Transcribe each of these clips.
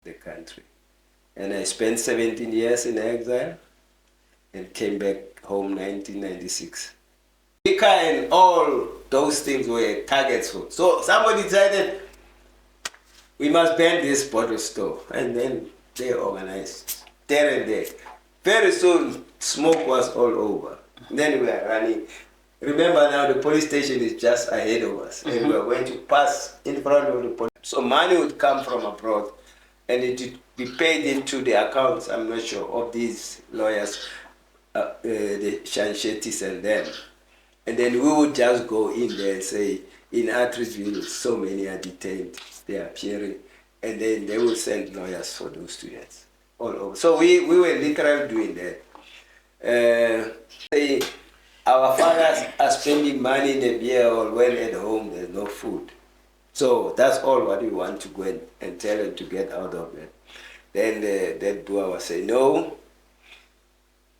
the country. And I spent 17 years in exile and came back home 1996. Liquor and all those things were targets for. So somebody decided we must ban this bottle store, and then they organized there and there. Very soon, smoke was all over. Then we were running. Remember now, the police station is just ahead of us, and we were going to pass in front of the police. So money would come from abroad, and it would be paid into the accounts, I'm not sure, of these lawyers, the Shanshetis and them. And then we would just go in there and say, in Attersville, so many are detained, they are appearing, and then they will send lawyers for those students all over. So we were literally doing that. Say, our fathers are spending money in the beer hall when at home there's no food. So that's all what we want to go and tell them to get out of it. Then that Dua was saying, no,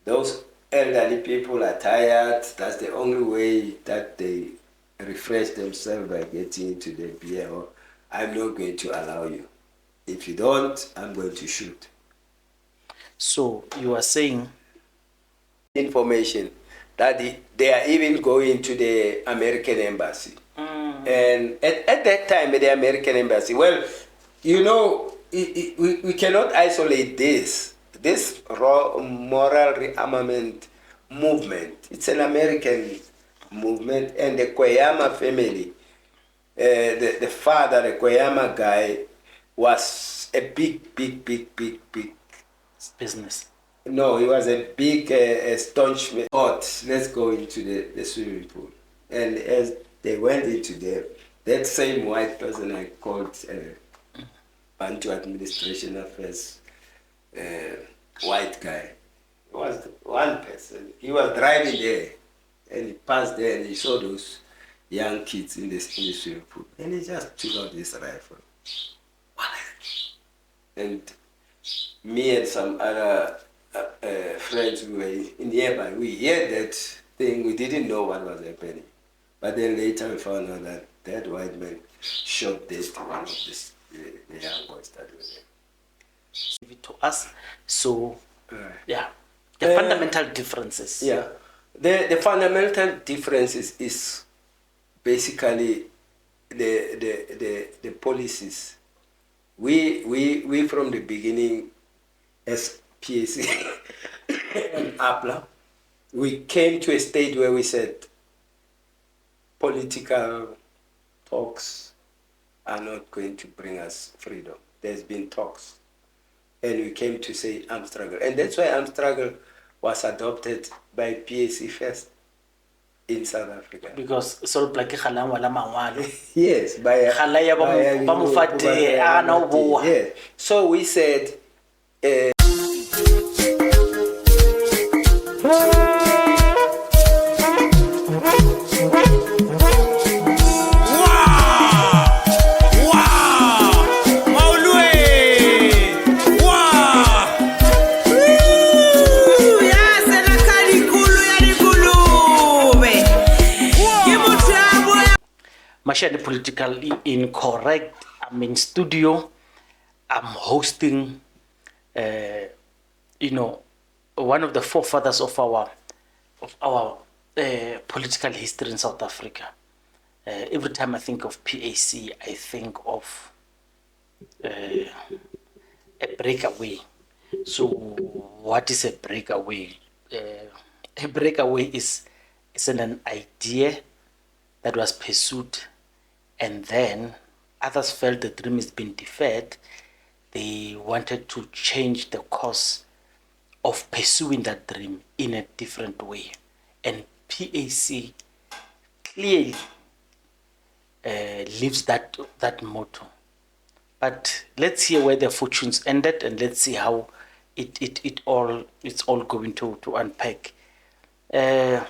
those elderly people are tired. That's the only way that they refresh themselves, by getting into the beer hall. I'm not going to allow you. If you don't, I'm going to shoot. So you are saying information that they are even going to the American embassy. And at that time, at the American embassy, well, you know, we cannot isolate this raw moral rearmament movement. It's an American movement, and the Kweyama family, the father, the Kweyama guy, was a big business. No, he was a big staunch. Let's go into the swimming pool. And as they went into that same white person I called Bantu Administration Affairs white guy. It was one person. He was driving there, and he passed there, and he saw those young kids in the swimming pool, and he just took out his rifle. And me and some other friends who were nearby, we heard that thing. We didn't know what was happening, but then later we found out that that white man shot dead one of the young boys that were there. To us, so yeah, the fundamental differences. Yeah, the fundamental differences is basically the policies. We from the beginning, as PAC and APLA, we came to a stage where we said political talks are not going to bring us freedom. There's been talks, and we came to say armed struggle, and that's why armed struggle was adopted by PAC first in South Africa. Because yes, yes. So we said Mashiane Politically Incorrect. I'm in studio. I'm hosting, one of the forefathers of our political history in South Africa. Every time I think of PAC, I think of a breakaway. So, what is a breakaway? A breakaway is an idea that was pursued, and then others felt the dream has been deferred. They wanted to change the course of pursuing that dream in a different way. And PAC clearly lives that motto. But let's hear where the fortunes ended, and let's see how it's all going to unpack. Lina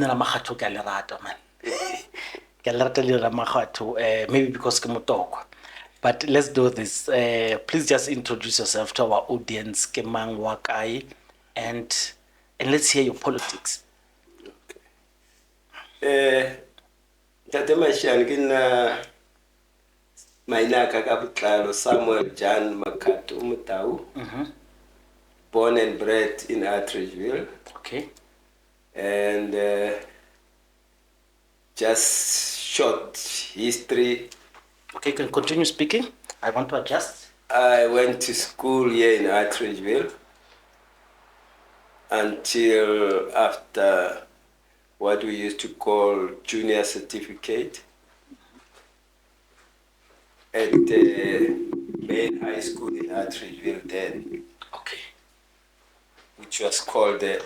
la Makgatho ke a le rata, man. Ke a le rata Lina la Makgatho, maybe because ke motokwa. But let's do this. Please just introduce yourself to our audience, ke mang wa kae, and let's hear your politics. Okay. Tate Mashiane ke nna Mainaka Kabutlalo, Samuel John Makgatho Motau, born and bred in Atteridgeville. Okay. And just short history. Okay, you can continue speaking. I want to adjust. I went to school here in Atteridgeville until after what we used to call junior certificate at the main high school in Atteridgeville then. Okay. Which was called the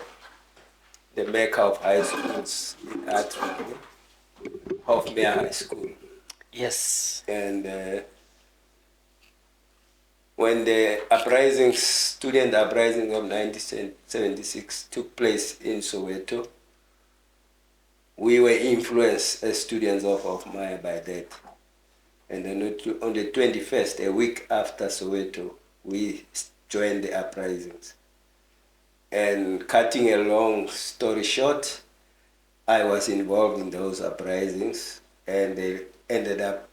Mecca of high schools in Atteridgeville, Hofmeyr High School. Yes. And when the student uprising of 1976 took place in Soweto, we were influenced as students of Hofmeyr by that. And then on the 21st, a week after Soweto, we joined the uprisings. And cutting a long story short, I was involved in those uprisings, and they ended up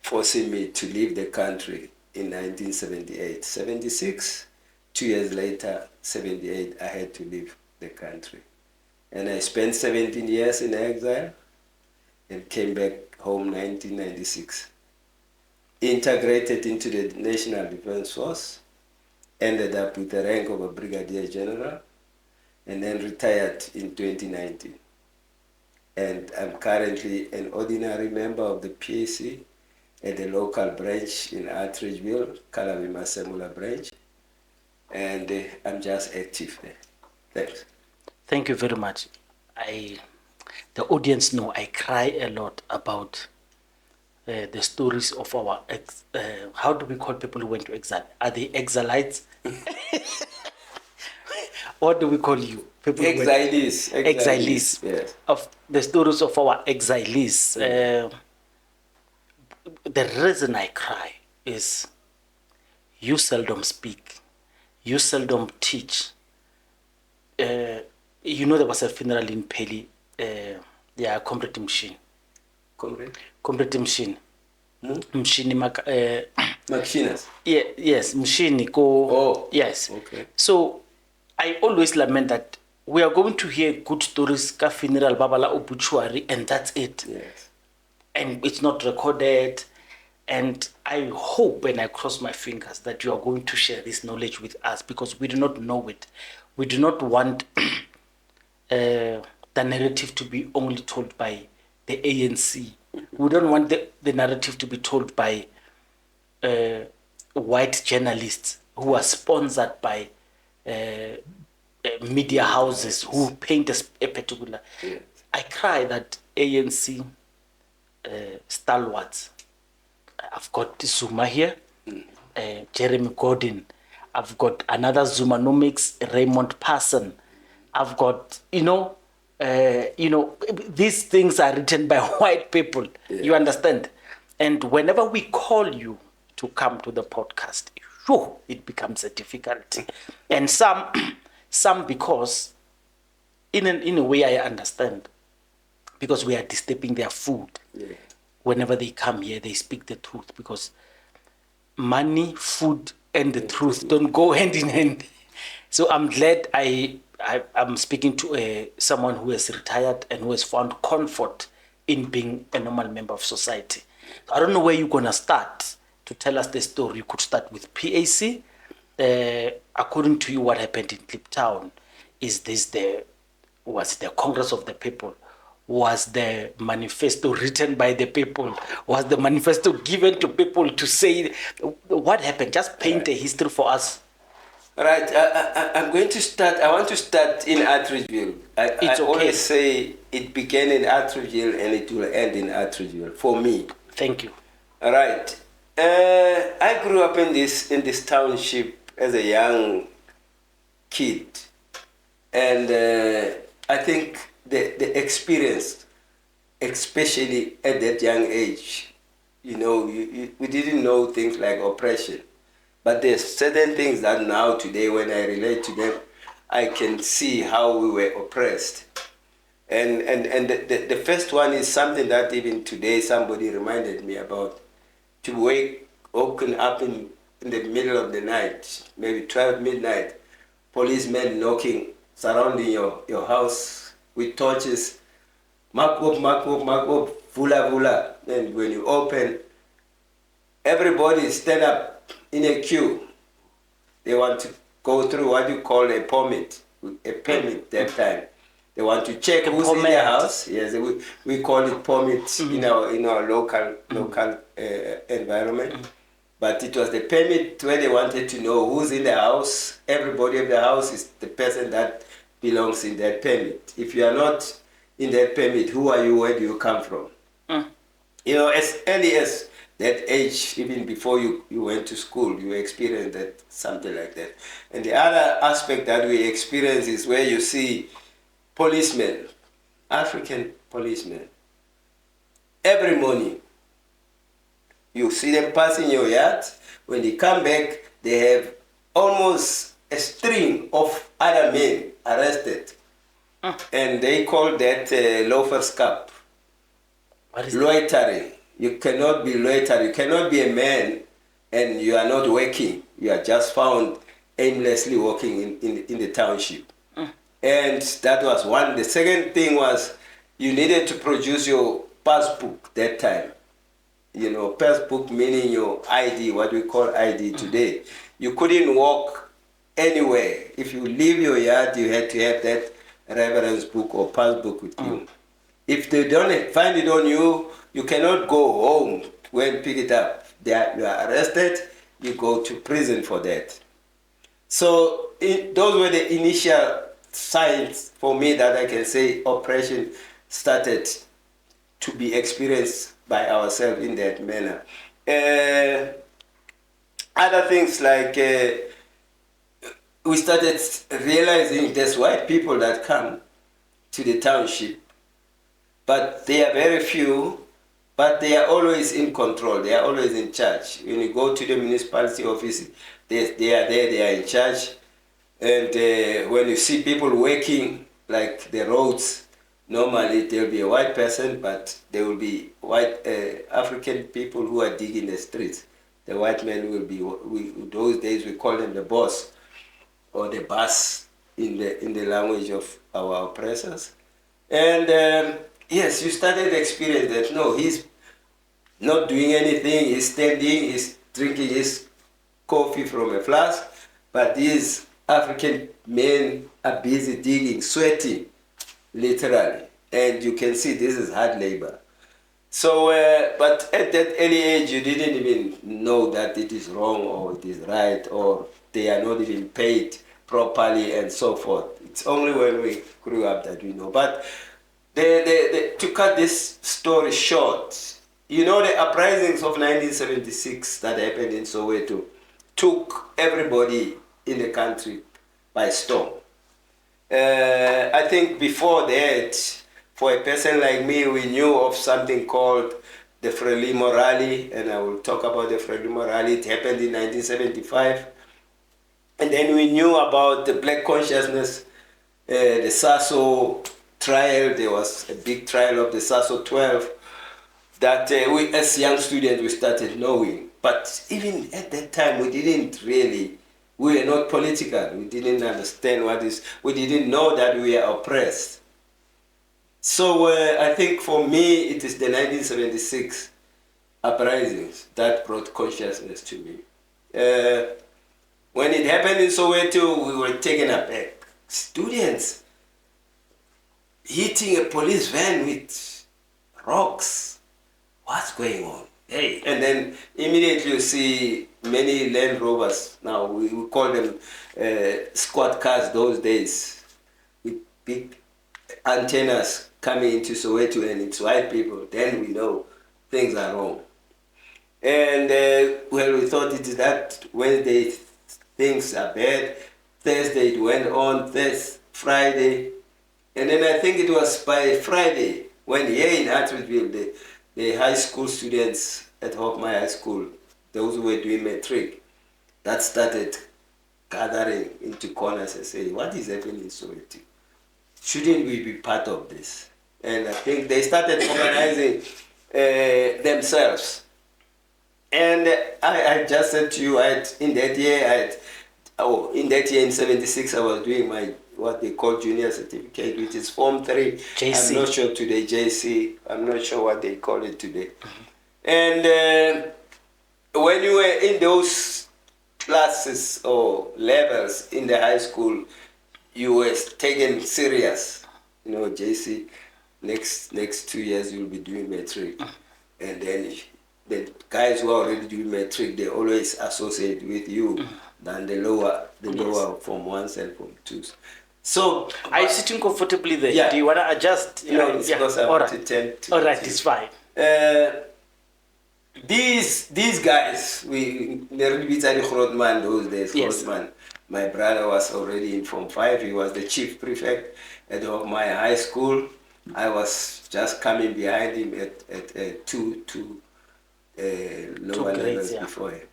forcing me to leave the country in 1978. 76, 2 years later, 78, I had to leave the country. And I spent 17 years in exile and came back home 1996. Integrated into the National Defense Force, ended up with the rank of a brigadier general, and then retired in 2019. And I'm currently an ordinary member of the PAC at the local branch in Atteridgeville, Kalawi Masemula branch, and I'm just active there. Thanks. Thank you very much. The audience know I cry a lot about the stories of our how do we call people who went to exile? Are they exilites? What do we call you? People Exilees. Exilees. Yes. Of the stories of our exilees. The reason I cry is you seldom speak, you seldom teach. You know, there was a funeral in Peli, Comrade Machine. Comrade Machine. Machine Machinas. Yeah, yes, Machine go. Oh. Yes. Okay. So I always lament that we are going to hear good stories, ka funeral, babala obituary, and that's it. Yes. And it's not recorded. And I hope, and I cross my fingers, that you are going to share this knowledge with us, because we do not know it. We do not want the narrative to be only told by the ANC. We don't want the narrative to be told by white journalists who are sponsored by media houses who paint a particular. Yes. I cry that ANC stalwarts. I've got Zuma here, Jeremy Gordon. I've got another Zumanomics, Raymond Parson. I've got, these things are written by white people. Yeah. You understand? And whenever we call you to come to the podcast, it becomes a difficulty. And some because, in a way I understand, because we are disturbing their food. Yeah. Whenever they come here, they speak the truth, because money, food, and the truth don't go hand in hand. So I'm glad I'm speaking to someone who has retired and who has found comfort in being a normal member of society. I don't know where you're going to start to tell us the story. You could start with PAC. According to you, what happened in Kliptown? Was it the Congress of the People? Was the manifesto written by the people? Was the manifesto given to people to say what happened? Just paint a history for us. Right. I'm going to start. I want to start in Atteridgeville. I always say it began in Atteridgeville and it will end in Atteridgeville for me. Think you. All right. I grew up in this township as a young kid, and I think the experience, especially at that young age, we didn't know things like oppression. But there's certain things that now today, when I relate to them, I can see how we were oppressed. And the first one is something that even today somebody reminded me about. woken up in the middle of the night, maybe 12 midnight, policemen knocking, surrounding your house with torches, mark up, vula, vula. And when you open, everybody stand up in a queue. They want to go through what you call a permit that time. They want to check who's in their house. Yes, we call it permit in our local environment. But it was the permit where they wanted to know who's in the house. Everybody of the house is the person that belongs in that permit. If you are not in that permit, who are you? Where do you come from? You know, as early as that age, even before you went to school, you experienced that, something like that. And the other aspect that we experience is where you see policemen, African policemen, every morning. You see them passing your yard. When they come back, they have almost a string of other men arrested. And they call that loafer's cap. What is loitering. You cannot be loitering. You cannot be a man and you are not working. You are just found aimlessly walking in the township. And that was one. The second thing was you needed to produce your passbook that time. You know, passbook meaning your ID, what we call ID today. You couldn't walk anywhere. If you leave your yard, you had to have that reference book or passbook with you. If they don't find it on you, you cannot go home and pick it up. You are arrested, you go to prison for that. So those were the initial signs for me that I can say oppression started to be experienced by ourselves in that manner. Other things like we started realizing there's white people that come to the township, but they are very few, but they are always in control, they are always in charge. When you go to the municipality office, they are there, they are in charge. And when you see people working, like the roads, normally there will be a white person, but there will be white African people who are digging the streets. The white men will be, those days we call them the boss or the boss in the language of our oppressors. And yes, you started to experience that, no, he's not doing anything, he's standing, he's drinking his coffee from a flask, but these African men are busy digging, sweating, literally. And you can see this is hard labor. So, but at that early age, you didn't even know that it is wrong or it is right, or they are not even paid properly and so forth. It's only when we grew up that we know. But to cut this story short, you know, the uprisings of 1976 that happened in Soweto took everybody in the country by storm. I think before that, for a person like me, we knew of something called the Frelimo Rally, and I will talk about the Frelimo Rally. It happened in 1975. And then we knew about the Black consciousness, the Sasso trial. There was a big trial of the Sasso 12 that we, as young students, we started knowing. But even at that time, we didn't really, we were not political. We didn't understand what is, we didn't know that we are oppressed. So I think for me, it is the 1976 uprisings that brought consciousness to me. When it happened in Soweto, we were taken aback. Students hitting a police van with rocks. What's going on? Hey, and then immediately you see many Land Rovers, now we call them squad cars those days, with big antennas coming into Soweto, and it's white people. Then we know things are wrong. And well, we thought it is that Wednesday things are bad. Thursday it went on, Friday. And then I think it was by Friday when here in Hartlepool, the high school students at Hofmeyr High School, those who were doing matric, that started gathering into corners and saying, what is happening in Soweto? Shouldn't we be part of this? And I think they started organizing themselves. And I just said to you, in that year in 76, I was doing my what they call junior certificate, which is Form 3. JC. I'm not sure today, JC. I'm not sure what they call it today. And when you were in those classes or levels in the high school, you were taken serious. You know, JC, next 2 years you'll be doing matric. And then the guys who are already doing matric, they always associate with you than the lower Form 1s and Form 2s. So are you sitting comfortably there? Yeah. Do you want to adjust? No, it's because I want to tend to. All right, it's fine. These guys, we Grootman those days. Yes. Grootman, my brother was already in Form 5. He was the chief prefect of my high school. I was just coming behind him at two lower levels before him.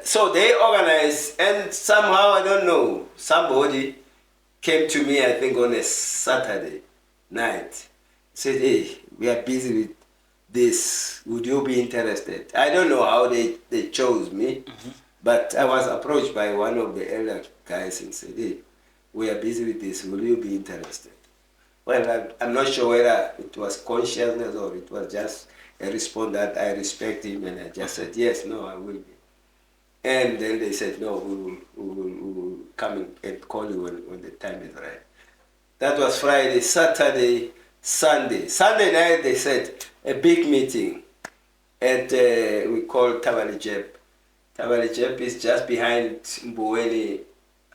So they organized, and somehow, I don't know, somebody came to me, I think on a Saturday night, said, hey, we are busy with this, would you be interested? I don't know how they chose me, but I was approached by one of the elder guys and said, hey, we are busy with this, will you be interested? Well, I'm not sure whether it was consciousness or it was just a response that I respect him, and I just said, yes, no, I will be. And then they said, no, we will come and call you when the time is right. That was Friday, Saturday, Sunday. Sunday night, they said, a big meeting at, we call Tabalijep. Tabalijep is just behind Mboweni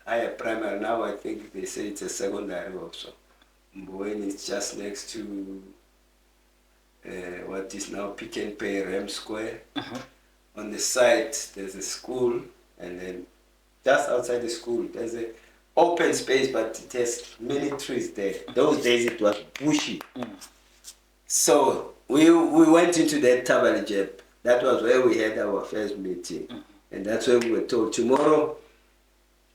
Higher Primary. Now I think they say it's a secondary also. Mboweni is just next to what is now Pick and Pay Rem Square. On the side, there's a school, and then just outside the school, there's an open space, but it has many trees there. Those days it was bushy. So we went into that Tabalijep. That was where we had our first meeting. And that's where we were told, tomorrow,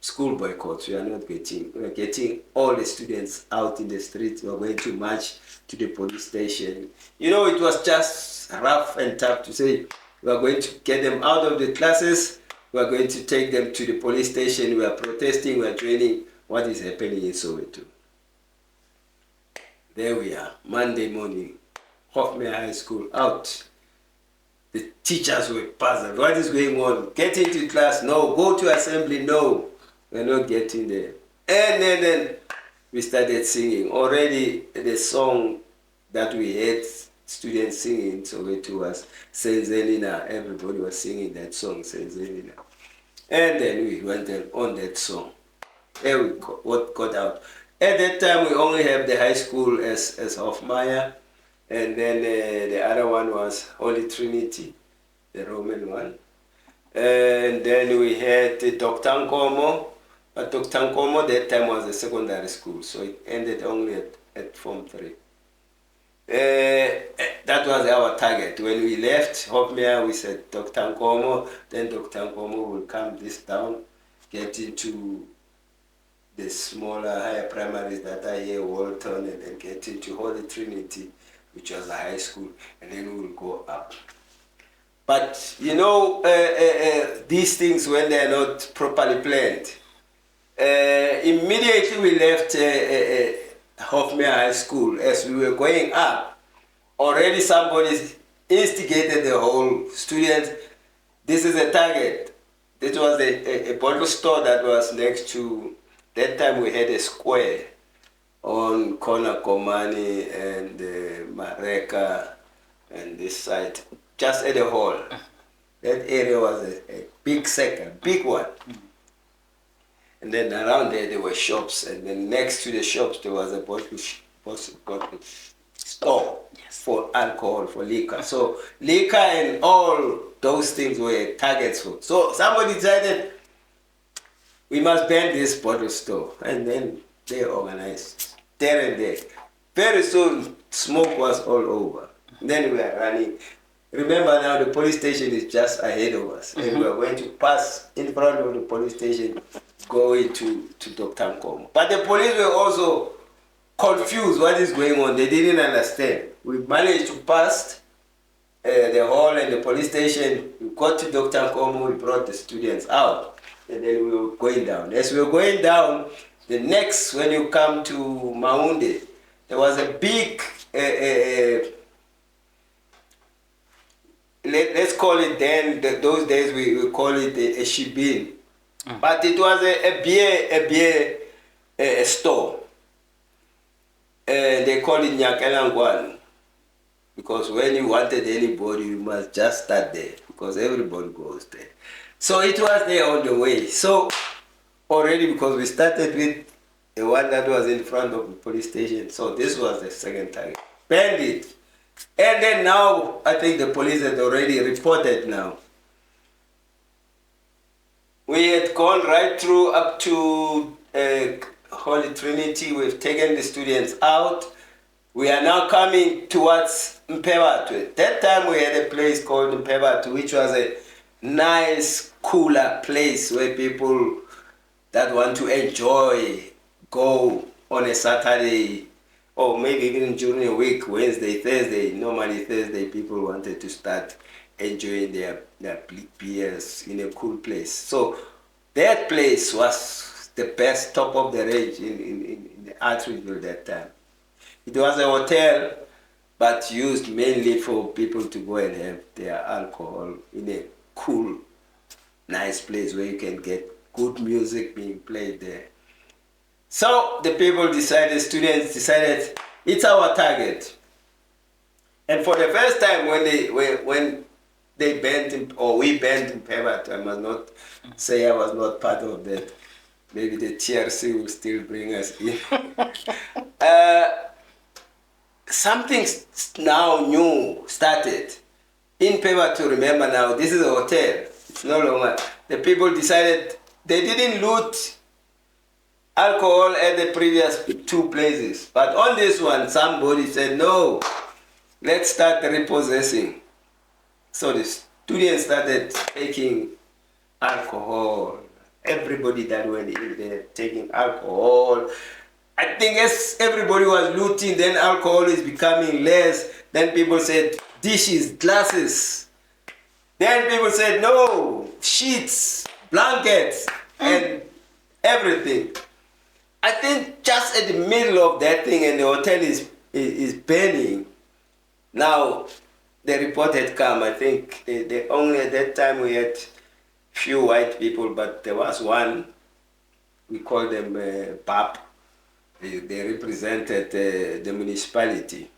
school boycotts, we are getting all the students out in the streets. We are going to march to the police station. You know, it was just rough and tough to say, we are going to get them out of the classes, we are going to take them to the police station, we are protesting, we are joining what is happening in Soweto. There we are, Monday morning, Hoffman High School, out. The teachers were puzzled, what is going on? Get into class, no. Go to assembly, no. We're not getting there. And then we started singing. Already the song that we had students singing, so it was Senzelina. Everybody was singing that song, Senzelina. And then we went on that song. There we what got out. At that time, we only have the high school as Hofmeyr, and then the other one was Holy Trinity, the Roman one. And then we had Dr. Nkomo, but Dr. Nkomo that time was a secondary school, so it ended only at Form 3. That was our target. When we left Hofmeyr, we said Dr. Nkomo, then Dr. Nkomo will come this down, get into the smaller higher primaries that are here, Walton, and then get into Holy Trinity, which was a high school, and then we will go up. But you know, these things, when they are not properly planned, immediately we left Hofmeyr High School. As we were going up, already somebody instigated the whole student. This is a target. This was a bottle store that was next to, that time we had a square on corner Komani and Mareka and this side, just at the hall. That area was a big sector, big one. And then around there were shops, and then next to the shops there was a bottle store for alcohol, for liquor. So liquor and all those things were targets for. So somebody decided we must ban this bottle store, and then they organized there and there. Very soon smoke was all over. Then we were running. Remember now the police station is just ahead of us, and we are going to pass in front of the police station going to Dr. Nkomo. But the police were also confused what is going on. They didn't understand. We managed to pass the hall and the police station. We got to Dr. Nkomo, we brought the students out, and then we were going down. As we were going down, the next, when you come to Maunde, there was a big, let's call it then, those days we call it a shibin. But it was a beer store. They call it Nyakelangwan. Because when you wanted anybody, you must just start there. Because everybody goes there. So it was there on the way. So already, because we started with the one that was in front of the police station. So this was the second target. Banned it. And then now, I think the police had already reported now. We had gone right through up to Holy Trinity. We've taken the students out. We are now coming towards Mpebatu. That time we had a place called Mpebatu, which was a nice, cooler place where people that want to enjoy go on a Saturday, or maybe even during a week, Wednesday, Thursday. Normally Thursday people wanted to start enjoying their beers in a cool place. So that place was the best, top of the range in the Artsville that time. It was a hotel, but used mainly for people to go and have their alcohol in a cool, nice place where you can get good music being played there. So the people decided, students decided, it's our target. And for the first time when they banned him, or we banned him, I must not say I was not part of that. Maybe the TRC will still bring us in. Something now new started. In Peba, to remember now, this is a hotel. It's no longer. The people decided they didn't loot alcohol at the previous two places. But on this one, somebody said, no, let's start repossessing. So the students started taking alcohol. Everybody that went in there taking alcohol. I think as everybody was looting, then alcohol is becoming less. Then people said, dishes, glasses. Then people said, no, sheets, blankets, and everything. I think just at the middle of that thing, and the hotel is burning. Now, the report had come. I think they only at that time we had few white people, but there was one, we call them PAP. They represented the municipality.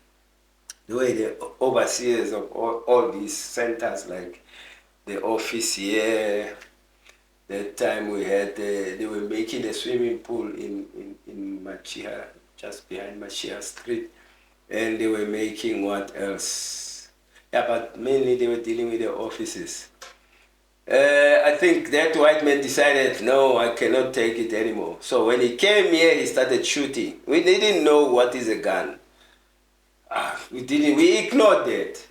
They were the overseers of all these centers, like the office here. That time we had, they were making a swimming pool in Machia, just behind Machia Street. And they were making what else? Yeah, but mainly they were dealing with the offices. I think that white man decided, no, I cannot take it anymore. So when he came here, he started shooting. We didn't know what is a gun. We ignored that.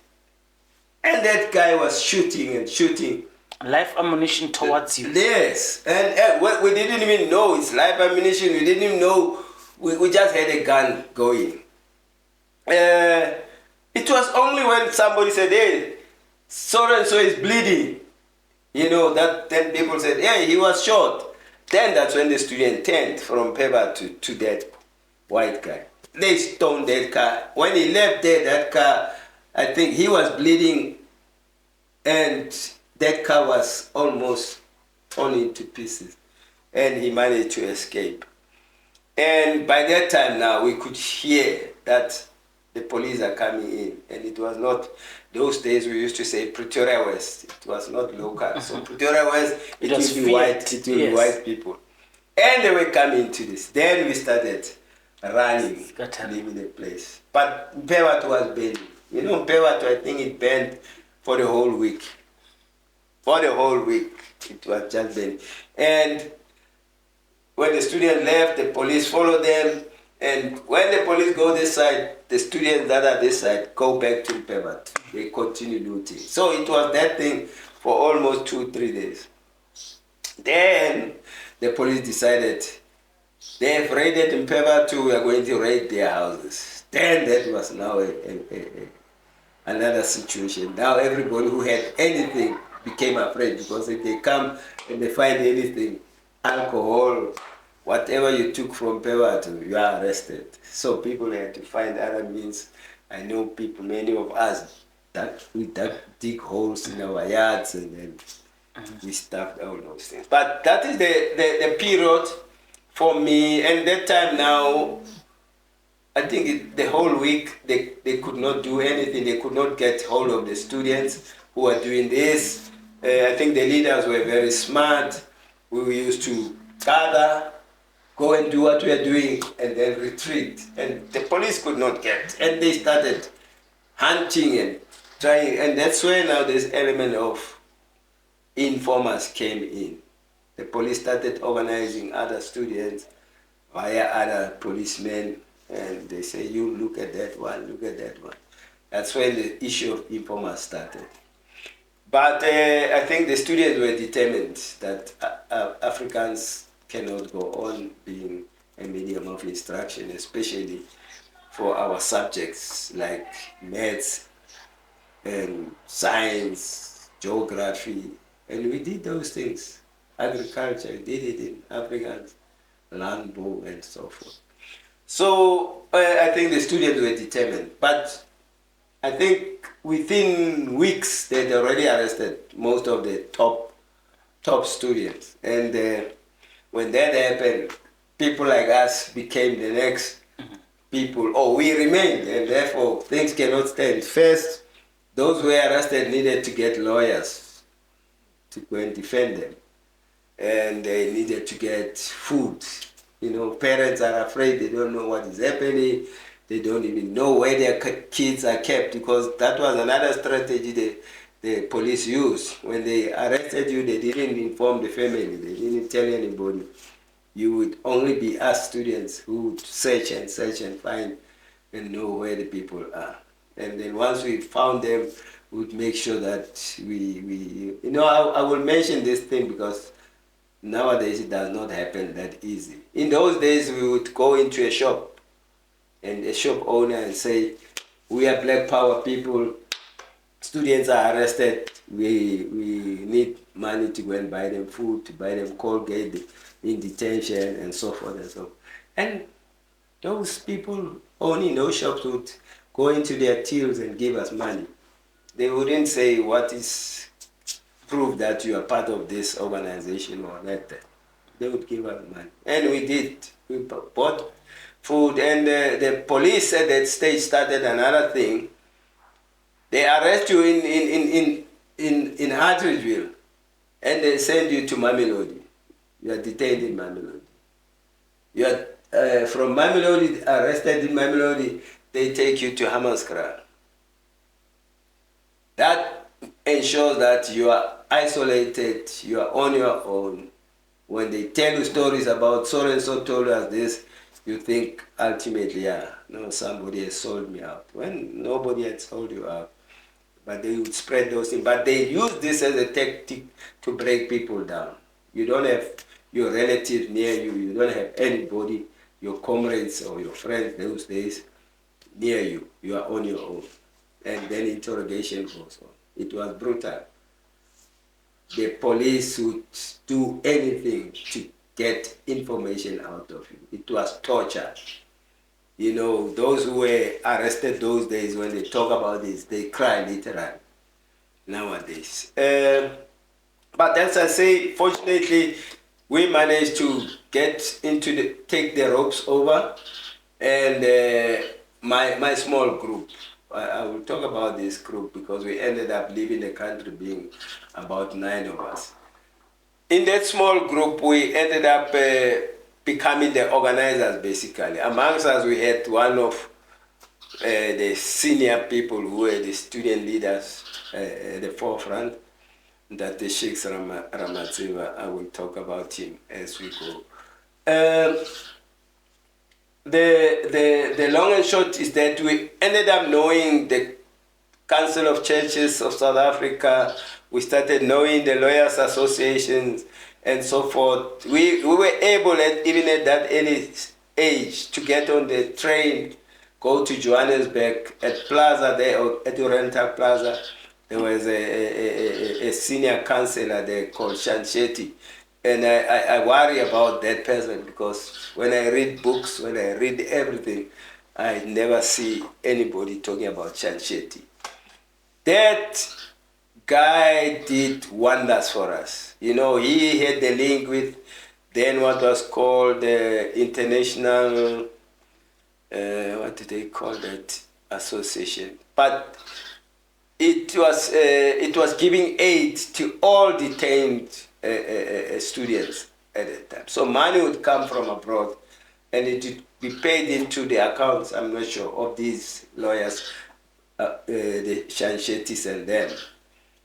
And that guy was shooting and shooting. Live ammunition towards you. Yes. And we didn't even know it's live ammunition. We didn't even know. We just had a gun going. It was only when somebody said, hey, so-and-so is bleeding. You know, that then people said, hey, he was shot. Then that's when the student turned from Peba to that white guy. They stoned that car. When he left there, that car, I think he was bleeding, and that car was almost torn into pieces. And he managed to escape. And by that time now, we could hear that the police are coming in. And it was not, those days we used to say Pretoria West. It was not local. So Pretoria West, it will be white, it will be white people. And they were coming to this. Then we started running, leaving the place. But Mpebatu was banned. You know, Mpebatu, I think it banned for the whole week. For the whole week, it was just banned. And when the students left, the police followed them. And when the police go this side, the students that are this side go back to Mpebatu. They continue looting. So it was that thing for almost 2-3 days. Then the police decided they have raided Mpebatu, we are going to raid their houses. Then that was now another situation. Now everybody who had anything became afraid, because if they come and they find anything, alcohol, whatever you took from Pewato, you are arrested. So people had to find other means. I know people, many of us, that we dig holes in our yards, and then we stuffed all those things. But that is the period for me. And that time now, I think the whole week they could not do anything. They could not get hold of the students who were doing this. I think the leaders were very smart. We used to gather, go and do what we are doing, and then retreat. And the police could not get. And they started hunting and trying. And that's where now this element of informers came in. The police started organizing other students via other policemen. And they say, you look at that one, look at that one. That's when the issue of informers started. But I think the students were determined that Africans cannot go on being a medium of instruction, especially for our subjects like maths and science, geography. And we did those things. Agriculture, we did it in Afrikaans, landbouw, and so forth. So I think the students were determined, but I think within weeks they'd already arrested most of the top students. And when that happened, people like us became the next people. Oh, we remained, and therefore things cannot stand. First, those who were arrested needed to get lawyers to go and defend them, and they needed to get food. You know, parents are afraid, they don't know what is happening, they don't even know where their kids are kept, because that was another strategy the police used. When they arrested you, they didn't inform the family, they didn't tell anybody. You would only be us students who would search and find and know where the people are. And then once we found them, we would make sure that we you know, I will mention this thing because nowadays it does not happen that easy. In those days, we would go into a shop and a shop owner and say, we are Black Power people, students are arrested, we need money to go and buy them food, to buy them Colgate in detention, and so forth and so on. And those people owning those shops would go into their tills and give us money. They wouldn't say what is prove that you are part of this organization or that. They would give us money. And we did. We bought food, and the police at that stage started another thing. They arrest you in Hartridgeville, and they send you to Mamelodi. You are detained in Mamelodi. You are from Mamelodi, arrested in Mamelodi, they take you to Hammanskraal. That ensures that you are isolated, you are on your own. When they tell you stories about so and so told us this, you think ultimately, yeah, no, somebody has sold me out. When nobody had sold you out, but they would spread those things. But they use this as a tactic to break people down. You don't have your relatives near you, you don't have anybody, your comrades or your friends those days near you. You are on your own. And then interrogation goes on. It was brutal. The police would do anything to get information out of you. It was torture. You know, those who were arrested those days, when they talk about this, they cry literally nowadays. But as I say, fortunately, we managed to get into take the ropes over, and my small group, I will talk about this group because we ended up leaving the country being about 9 of us. In that small group, we ended up becoming the organizers, basically. Amongst us, we had one of the senior people who were the student leaders at the forefront, that the Sheikh Ramatsiva. I will talk about him as we go. The long and short is that we ended up knowing the Council of Churches of South Africa. We started knowing the lawyers' associations and so forth. We were able, even at that early age, to get on the train go to Johannesburg at Plaza there, or at Oriental Plaza, there was a senior counselor there called Shansheti. And I worry about that person because when I read books, when I read everything, I never see anybody talking about Shansheti. That guy did wonders for us. You know, he had the link with then what was called the International, what did they call that association? But it was giving aid to all detained students at that time. So money would come from abroad and it would be paid into the accounts, I'm not sure, of these lawyers, the Shanshetis and them.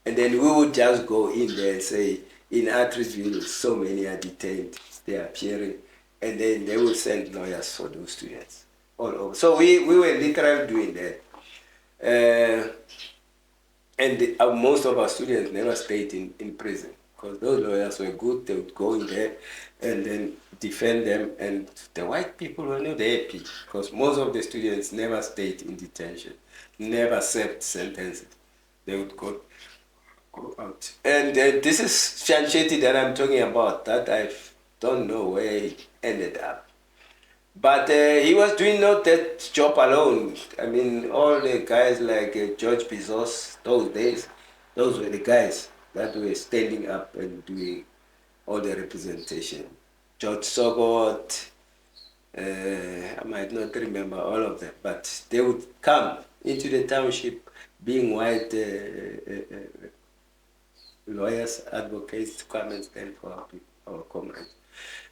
And then we would just go in there and say, in Atteridgeville, so many are detained, they are appearing, and then they will send lawyers for those students all over. So we were literally doing that. And most of our students never stayed in prison because those lawyers were good. They would go in there and then defend them. And the white people were not happy because most of the students never stayed in detention, never served sentences. They would go out. And this is Shansheti that I'm talking about, that I don't know where he ended up. But he was doing not that job alone. I mean, all the guys like George Bezos, those days, those were the guys that were standing up and doing all the representation. George Sogot, I might not remember all of them, but they would come into the township being white lawyers, advocates to come and stand for our comrades.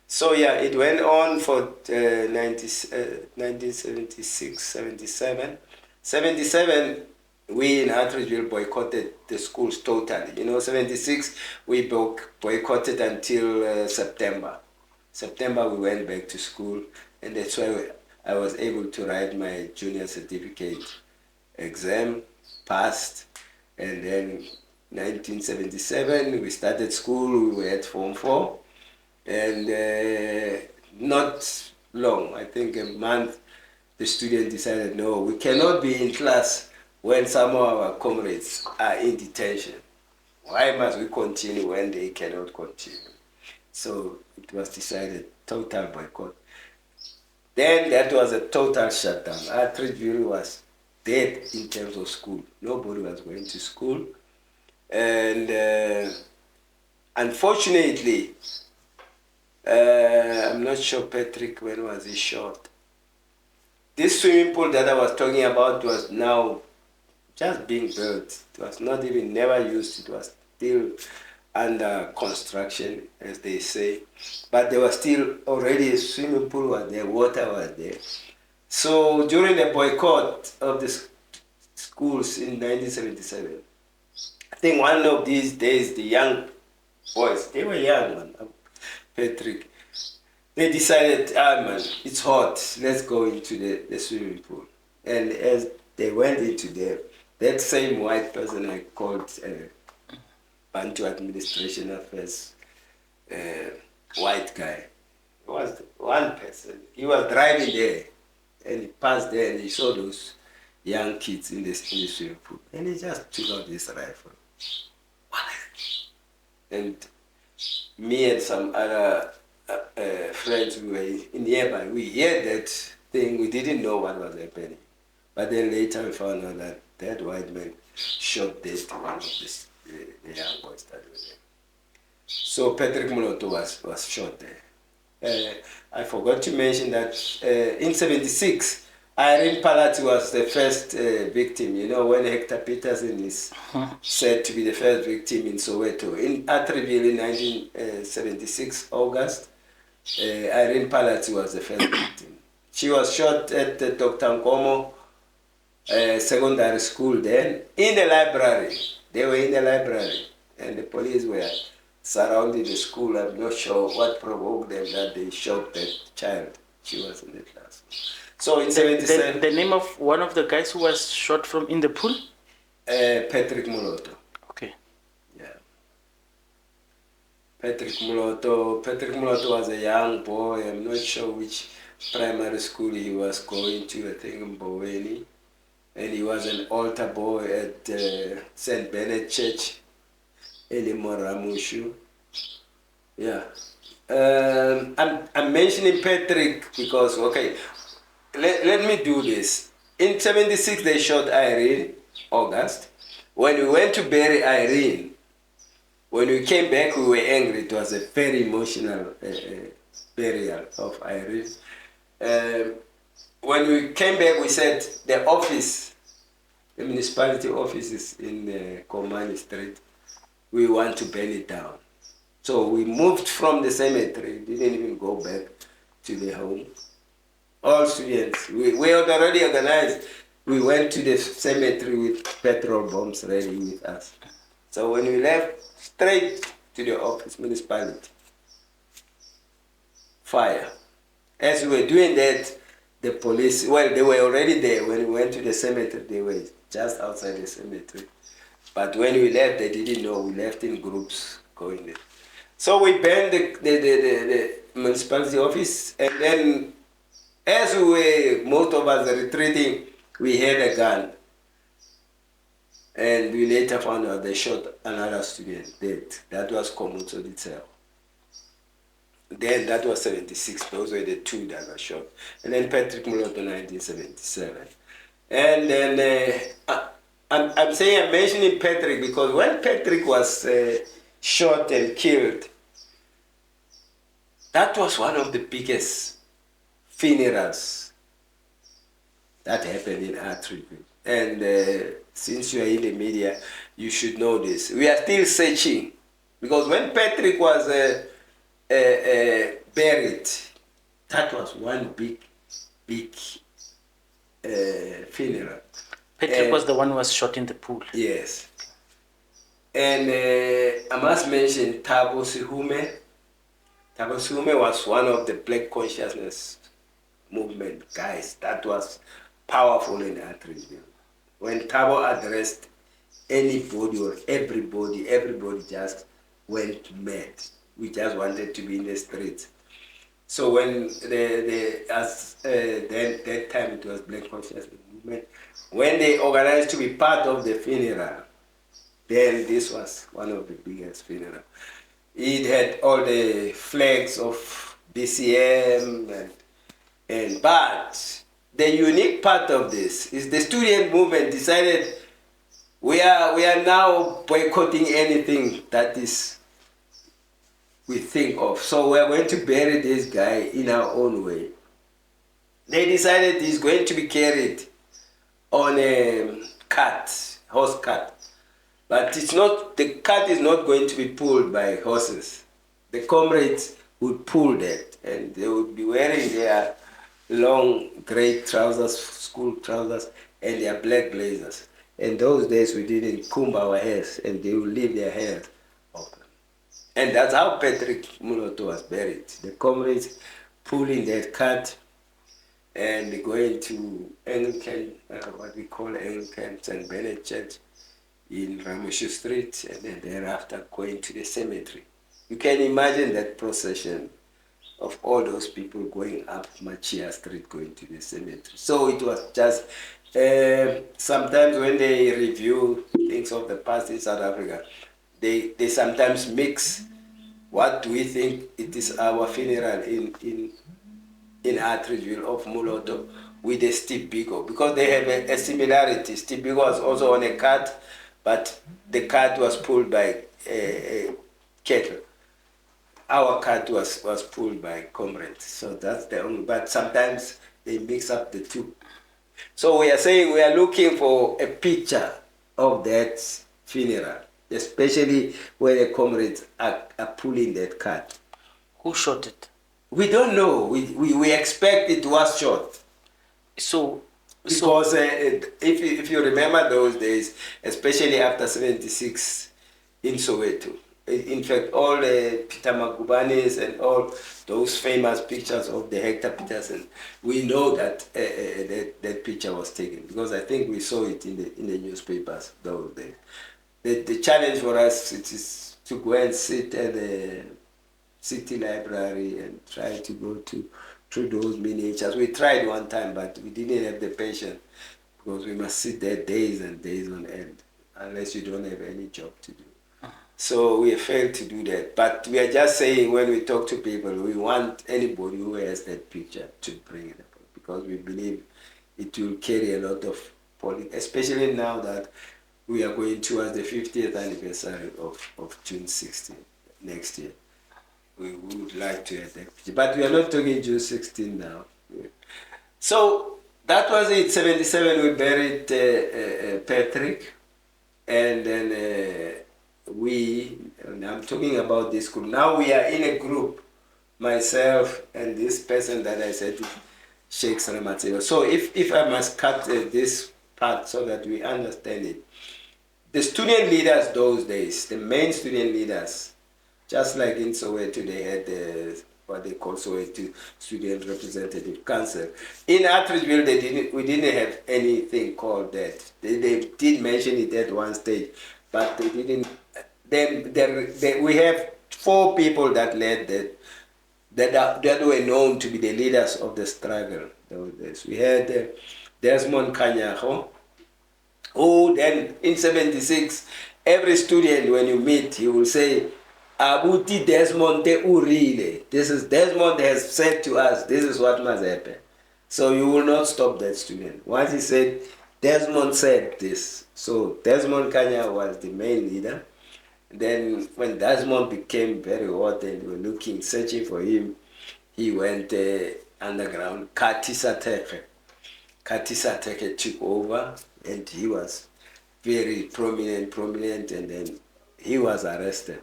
So yeah, it went on for 1976, 77. 77, we in Atteridgeville boycotted the schools totally. You know, 76, we boycotted until September. September, we went back to school, and that's why I was able to write my junior certificate exam, passed, and then 1977, we started school, we were at Form 4. And not long, I think a month, the student decided, no, we cannot be in class when some of our comrades are in detention. Why must we continue when they cannot continue? So it was decided, total boycott. Then that was a total shutdown. Atteridgeville was dead in terms of school. Nobody was going to school. And unfortunately, I'm not sure, Patrick, when was he shot? This swimming pool that I was talking about was now just being built. It was not even never used. It was still under construction, as they say. But there was still already a swimming pool was there, water was there. So during the boycott of the schools in 1977, I think one of these days, the young boys, they were young, man, Patrick, they decided, man, it's hot, let's go into the swimming pool. And as they went into there, that same white person I called Bantu Administration Affairs, white guy, was one person. He was driving there, and he passed there, and he saw those young kids in the swimming pool, and he just took out his rifle. And me and some other friends, we were nearby, we heard that thing, we didn't know what was happening. But then later we found out that that white man shot dead one of the young boys that were there. So Patrick Muloto was shot there. I forgot to mention that in 76, Irene Palati was the first victim. You know, when Hector Peterson is said to be the first victim in Soweto. In Atteridgeville in 1976, August, Irene Palati was the first victim. She was shot at the Dr. Nkomo secondary school then, in the library. They were in the library, and the police were surrounding the school. I'm not sure what provoked them that they shot that child. She was in the class. So in 77... The name of one of the guys who was shot from in the pool? Patrick Muloto. Okay. Yeah. Patrick Muloto was a young boy. I'm not sure which primary school he was going to, I think, Mboweni. And he was an altar boy at St. Bernard Church in Moramushu. Yeah. I'm mentioning Patrick because, okay, let me do this. In 76, they shot Irene, August. When we went to bury Irene, when we came back, we were angry. It was a very emotional burial of Irene. When we came back, we said the office, the municipality office is in Komani Street. We want to burn it down. So we moved from the cemetery, didn't even go back to the home. All students, we had already organized. We went to the cemetery with petrol bombs ready with us. So when we left, straight to the office, municipality. Fire. As we were doing that, the police, well, they were already there. When we went to the cemetery, they were just outside the cemetery. But when we left, they didn't know. We left in groups going there. So we burned the municipality office, and then as we were, most of us retreating, we had a gun. And we later found out they shot another student dead. That was Komutso itself. Then that was 76. Those were the two that were shot. And then Patrick Moloto, 1977. And then I'm saying I'm mentioning Patrick because when Patrick was shot and killed, that was one of the biggest funerals that happened in our tribute. And since you are in the media, you should know this. We are still searching because when Patrick was buried, that was one big funeral. Patrick was the one who was shot in the pool. Yes. And I must mention Thabo Sihume. Thabo Sihume was one of the Black Consciousness movement guys that was powerful in our region. When Thabo addressed anybody or everybody just went mad. We just wanted to be in the streets. So when that time it was Black Consciousness movement, when they organized to be part of the funeral, then this was one of the biggest funerals. It had all the flags of BCM but the unique part of this is the student movement decided we are now boycotting anything that is we think of. So we are going to bury this guy in our own way. They decided he's going to be carried on a cart, horse cart. But it's not, the cart is not going to be pulled by horses. The comrades would pull that and they would be wearing their long grey trousers, school trousers, and their black blazers. In those days we didn't comb our hairs and they would leave their hair open. And that's how Patrick Moloto was buried. The comrades pulling that cart and going to Anglican, what we call Anglican St. Bernard Church in Ramushu Street, and then thereafter going to the cemetery. You can imagine that procession of all those people going up Machia Street, going to the cemetery. So it was just, sometimes when they review things of the past in South Africa, they sometimes mix what do we think it is our funeral in Atteridgeville of Moloto with the Steve Biko, because they have a similarity. Steve Biko was also on a cart, but the cart was pulled by a cattle. Our cart was pulled by comrades. So that's the only, but sometimes they mix up the two. So we are saying we are looking for a picture of that funeral, especially where the comrades are pulling that cart. Who shot it? We don't know. We expect it was shot. Because if you remember those days, especially after 76 in Soweto, in fact, all the Peter Magubanis and all those famous pictures of the Hector Peterson, we know that that picture was taken because I think we saw it in the newspapers those days. The challenge for us is to go and sit at the city library and try to go to through those miniatures. We tried one time, but we didn't have the patience because we must sit there days and days on end unless you don't have any job to do. So we failed to do that. But we are just saying when we talk to people, we want anybody who has that picture to bring it up because we believe it will carry a lot of politics, especially now that we are going towards the 50th anniversary of June 16 next year. We would like to have that picture. But we are not talking June 16 now. So that was it. 77 we buried Patrick. And then and I'm talking about this group. Now we are in a group, myself and this person that I said, Sheikh Saramateo. So if I must cut this part so that we understand it. The student leaders those days, the main student leaders, just like in Soweto, they had what they call Soweto Student Representative Council. In Atteridgeville, we didn't have anything called that. They did mention it at one stage, but they didn't. Then we have 4 people that led that were known to be the leaders of the struggle. We had Desmond Kanyaho, who then in 76, every student when you meet, he will say, Abuti Desmond te urile. This is Desmond has said to us, this is what must happen. So you will not stop that student. Once he said, Desmond said this. So Desmond Kanya was the main leader. Then when Desmond became very hot and we were looking, searching for him, he went underground. Katisa Teke took over and he was very prominent, and then he was arrested.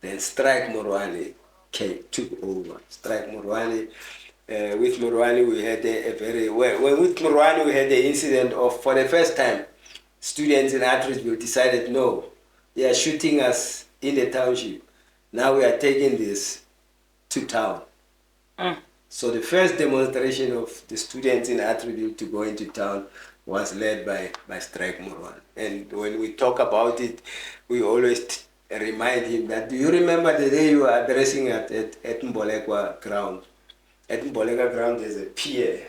Then Strike Morwani took over. Strike Morwani, with Morwani we had with Morwani we had the incident of, for the first time, students in Atteridgeville decided, no, they are shooting us in the township. Now we are taking this to town. So the first demonstration of the students in Atteridgeville to go into town was led by Strike Morwani. And when we talk about it, we always remind him that, do you remember the day you were addressing at Mbolekwa ground? At Mbolekwa ground there's a pier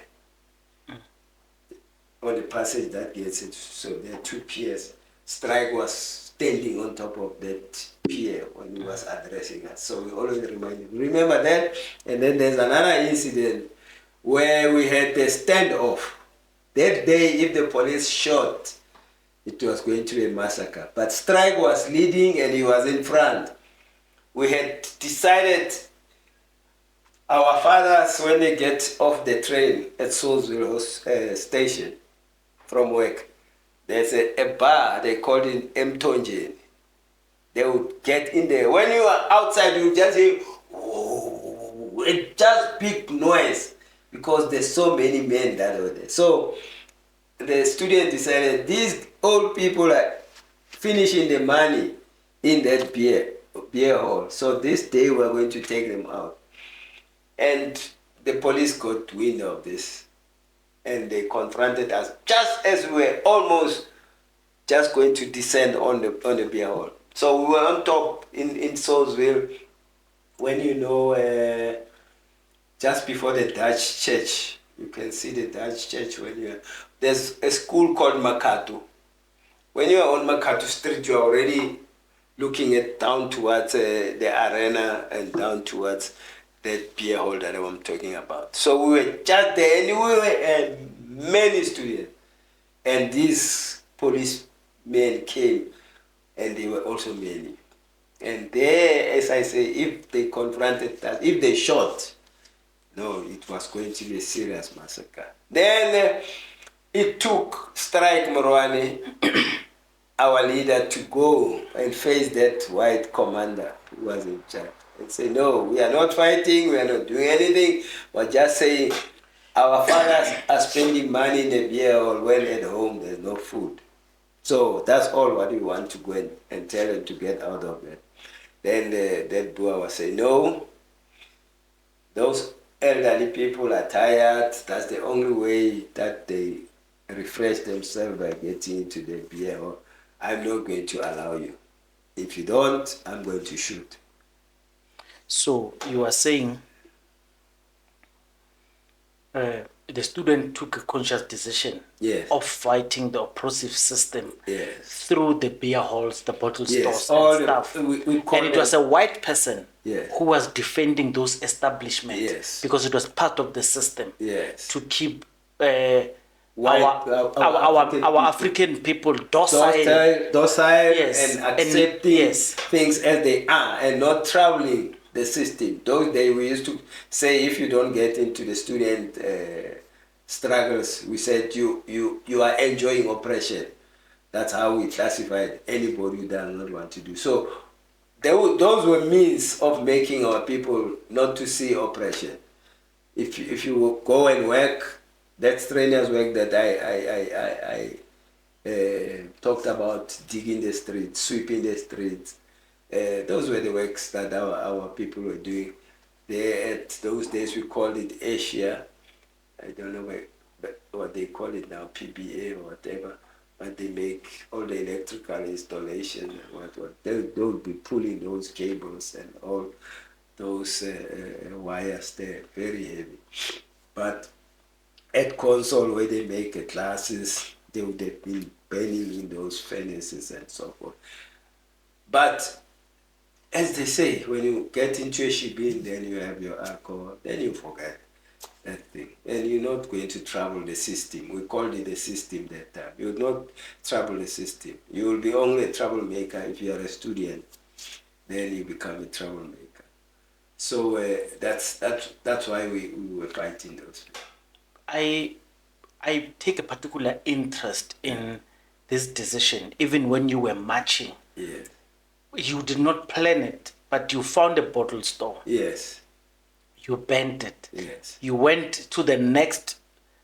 on the passage that gets it. So there are 2 piers. Strike was standing on top of that pier when he was addressing us. So we always remind him, remember that? And then there's another incident where we had a standoff. That day, if the police shot, it was going to be a massacre. But Strike was leading and he was in front. We had decided, our fathers, when they get off the train at Swaziland station from work, there's a bar, they called it Mtonjeni. They would get in there. When you are outside, you just hear, oh, it just big noise because there's so many men that are there. So the student decided these old people are finishing the money in that beer hall. So this day we're going to take them out. And the police got wind of this and they confronted us just as we were almost just going to descend on the beer hall. So we were on top in Salisbury, when you know, just before the Dutch church. You can see the Dutch church when you're... There's a school called Makgatho. When you're on Makgatho Street, you're already looking at down towards the arena and down towards that beer hall that I'm talking about. So we were just there, and we were many students. And these policemen came, and they were also many. And there, as I say, if they confronted us, if they shot, no, it was going to be a serious massacre. Then it took Strike Morwani, our leader, to go and face that white commander who was in charge and say, no, we are not fighting, we are not doing anything, but just saying our fathers are spending money in the beer hall when at home there's no food. So that's all what we want to go and tell them to get out of it. Then that Boer was saying, no, those elderly people are tired. That's the only way that they refresh themselves, by getting into the beer hall. I'm not going to allow you. If you don't, I'm going to shoot. So you are saying the student took a conscious decision Yes. of fighting the oppressive system Yes. through the beer halls, the bottle Yes. stores, All and stuff. we call And it was a white person Yes. who was defending those establishments Yes. because it was part of the system Yes. to keep African African people docile, docile yes, and accepting yes, things as they are and not troubling the system. Those days we used to say if you don't get into the student struggles, we said you are enjoying oppression. That's how we classified anybody who does not want to do. So those were means of making our people not to see oppression. If you go and work, that strenuous work that I talked about, digging the streets, sweeping the streets, those were the works that our people were doing. At those days we called it Asia. I don't know what they call it now, PBA or whatever. But they make all the electrical installation and what. They'll be pulling those cables and all those wires there, very heavy. But at console where they make classes, they would have been burning in those furnaces and so forth. But as they say, when you get into a shebeen, then you have your alcohol, then you forget that thing. And you're not going to trouble the system. We called it the system that time. You will not trouble the system. You will be only a troublemaker if you are a student. Then you become a troublemaker. So that's why we were fighting those. I take a particular interest in this decision, even when you were marching. Yes. You did not plan it, but you found a bottle store. Yes. You banned it. Yes. You went to the next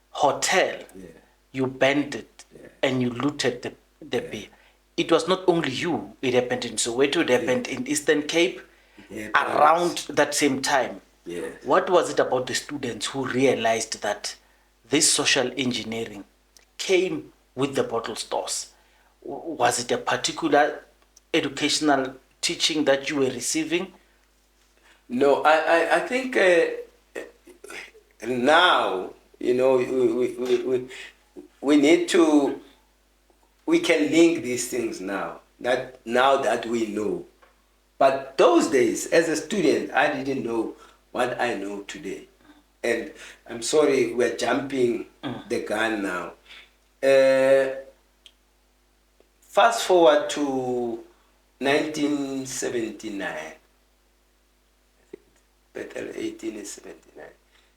hotel. Yeah. You banned it, and you looted the beer. It was not only you. It happened in Soweto. It happened in Eastern Cape. Around that same time. Yes. What was it about the students who realized that this social engineering came with the bottle stores? Was it a particular educational teaching that you were receiving? No, I think now, you know, we need to, we can link these things now that we know. But those days, as a student, I didn't know what I know today. And I'm sorry, we're jumping the gun now. Fast forward to 1979. Better 1879.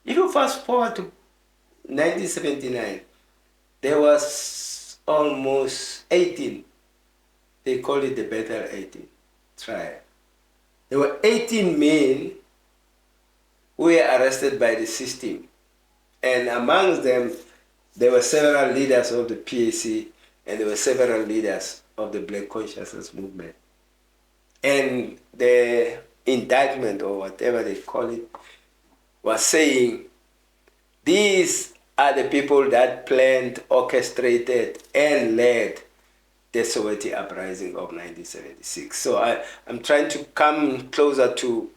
If you fast forward to 1979, there was almost 18. They call it the Bethel 18 trial. There were 18 men who were arrested by the system. And amongst them, there were several leaders of the PAC and there were several leaders of the Black Consciousness movement. And the indictment, or whatever they call it, was saying, these are the people that planned, orchestrated, and led the Soweto uprising of 1976. So I'm trying to come closer to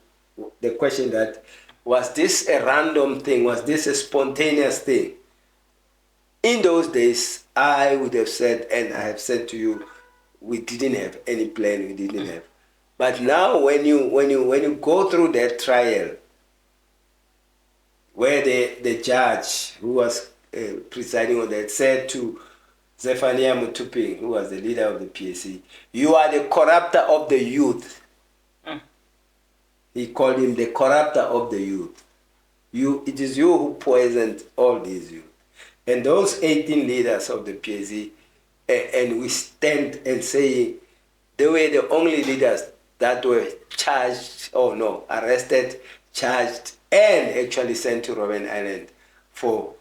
the question that, was this a random thing? Was this a spontaneous thing? In those days, I would have said, and I have said to you, we didn't have any plan, we didn't have. But now when you go through that trial, where the judge who was presiding on that said to Zephaniah Mutuping, who was the leader of the PAC, you are the corrupter of the youth. He called him the corrupter of the youth. It is you who poisoned all these youth. And those 18 leaders of the PAC, and we stand and say they were the only leaders that were arrested, charged, and actually sent to Robben Island for,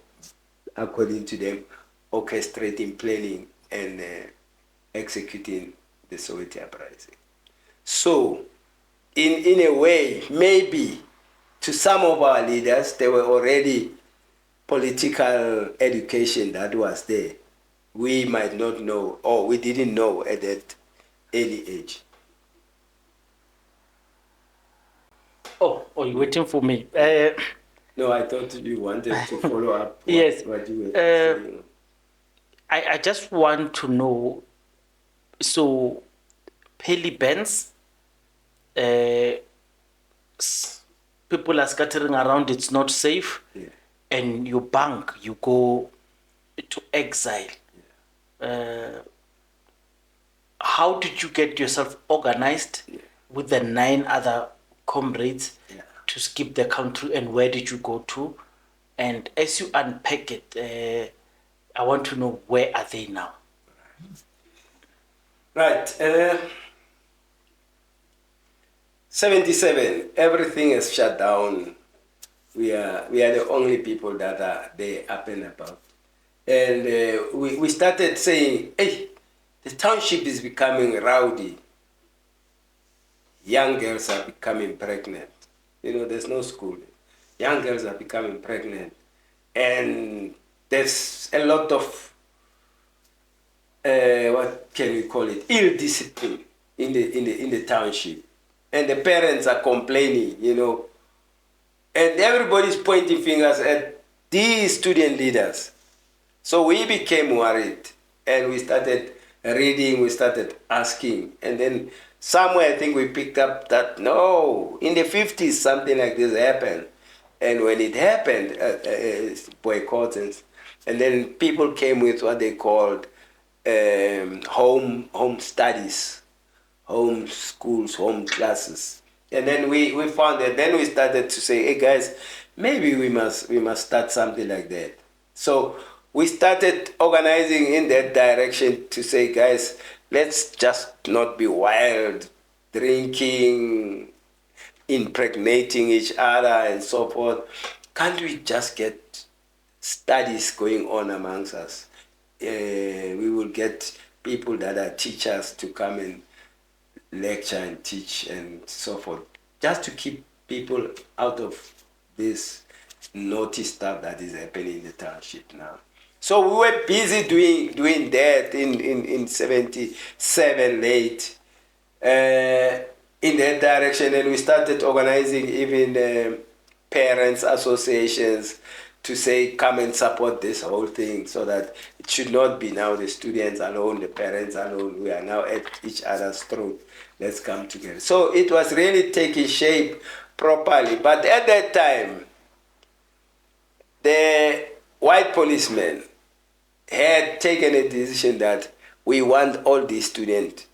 according to them, orchestrating, planning, and executing the Soweto uprising. So, in a way, maybe to some of our leaders, there were already political education that was there. We might not know, or we didn't know at that early age. Oh, you're waiting for me. No, I thought you wanted to follow up Yes. what you were saying. I just want to know, so Pelly Benz, people are scattering around, it's not safe, Yeah. and you bank, you go to exile. How did you get yourself organized with the 9 other comrades to skip the country, and where did you go to? And as you unpack it, I want to know, where are they now? Right. 77, everything is shut down. We are the only people that are there up and about. And we started saying, hey, the township is becoming rowdy. Young girls are becoming pregnant. You know, there's no school. Young girls are becoming pregnant. And there's a lot of, what can we call it, ill discipline in the township. And the parents are complaining, you know. And everybody's pointing fingers at these student leaders. So we became worried, and we started reading, we started asking. And then somewhere I think we picked up that, no, in the 50s something like this happened. And when it happened, boycotts, and then people came with what they called home studies, home schools, home classes. And then we found that, then we started to say, hey guys, maybe we must start something like that. So we started organizing in that direction to say, guys, let's just not be wild, drinking, impregnating each other and so forth. Can't we just get studies going on amongst us? We will get people that are teachers to come and lecture and teach and so forth, just to keep people out of this naughty stuff that is happening in the township now. So we were busy doing that in 77 late in that direction, and we started organizing even parents associations to say, come and support this whole thing, so that it should not be now the students alone, the parents alone. We are now at each other's throat. Let's come together. So it was really taking shape properly. But at that time, the white policemen had taken a decision that we want all these student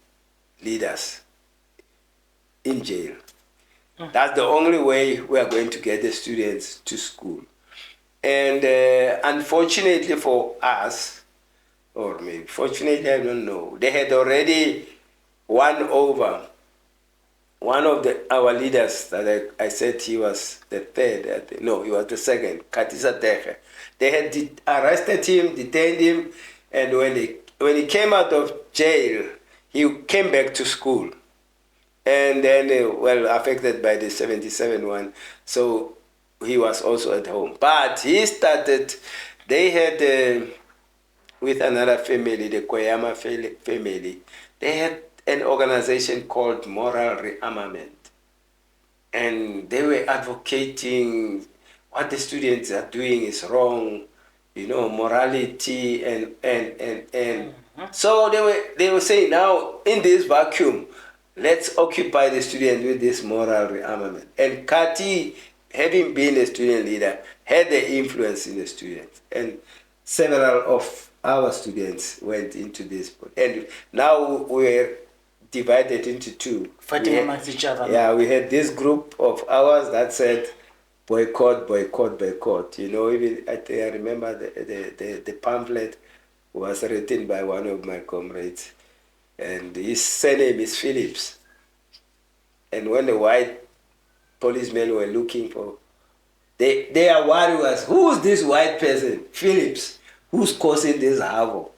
leaders in jail. That's the only way we are going to get the students to school. And unfortunately for us, or maybe fortunately, I don't know, they had already won over one of our leaders that I said he was the third. No, he was the second, Katisa Teche. They had arrested him, detained him, and when he came out of jail, he came back to school. And then, well, affected by the 77 one, so he was also at home. But he started, they had, with another family, the Koyama family, they had an organization called Moral Rearmament. And they were advocating what the students are doing is wrong, you know, morality and so they were saying, now in this vacuum, let's occupy the students with this moral rearmament. And Kati, having been a student leader, had the influence in the students. And several of our students went into this. And now we're divided into two. Fighting amongst each other. Yeah, we had this group of ours that said, boycott, boycott, boycott. You know, even I remember the pamphlet was written by one of my comrades, and his surname is Phillips. And when the white policemen were looking for, their worry was, who's this white person, Phillips, who's causing this havoc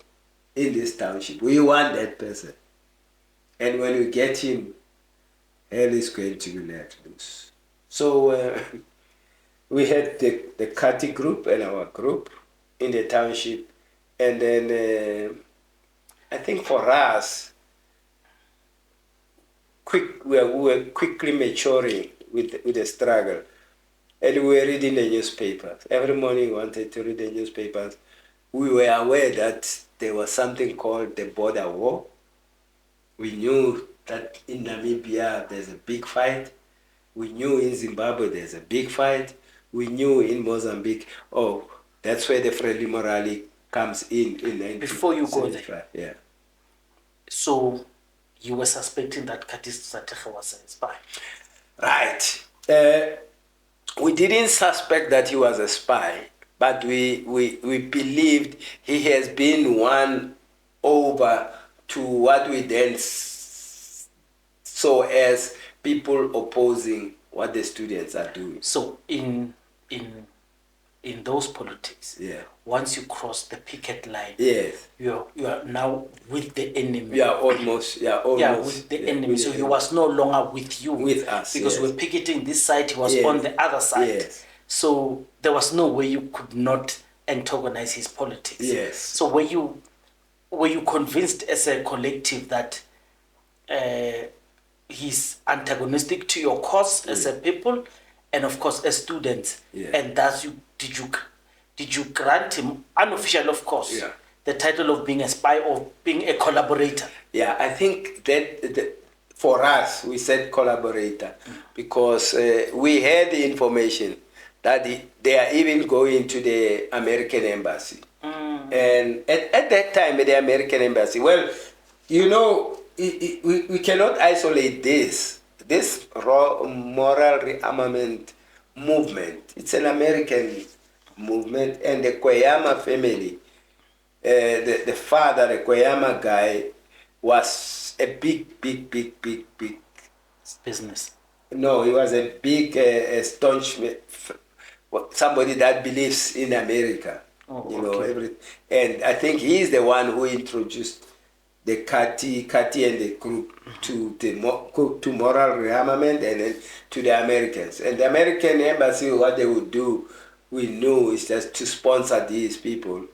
in this township? We want that person. And when we get him, hell is going to be let loose. So we had the Kati group and our group in the township. And then I think for us, we were quickly maturing with the struggle. And we were reading the newspapers. Every morning we wanted to read the newspapers. We were aware that there was something called the border war. We knew that in Namibia there's a big fight. We knew in Zimbabwe there's a big fight. We knew in Mozambique, oh, that's where the friendly morale comes in 1975. Before you go there. Yeah. So you were suspecting that Katiso Sateche was a spy? Right. We didn't suspect that he was a spy, but we believed he has been won over to what we then saw as people opposing what the students are doing. So in those politics, Yeah. once you cross the picket line, Yes. you are now with the enemy. Yeah, almost. With the enemy. So he was no longer with you. With us. Because yes. we were picketing this side, he was on the other side. Yes. So there was no way you could not antagonize his politics. Yes. So were you convinced as a collective that he's antagonistic to your cause as a people, and of course as students, and thus did you grant him, unofficial of course, the title of being a spy or being a collaborator? Yeah, I think that for us we said collaborator because we had the information that they are even going to the American embassy. And at that time at the American embassy, well, you know, we cannot isolate this moral rearmament movement. It's an American movement, and the Kweyama family, the father, the Kweyama guy, was a big business. No, he was a big staunch somebody that believes in America. And I think he is the one who introduced the Kati and the group to moral rearmament and then to the Americans. And the American embassy, what they would do, we knew, is just to sponsor these people.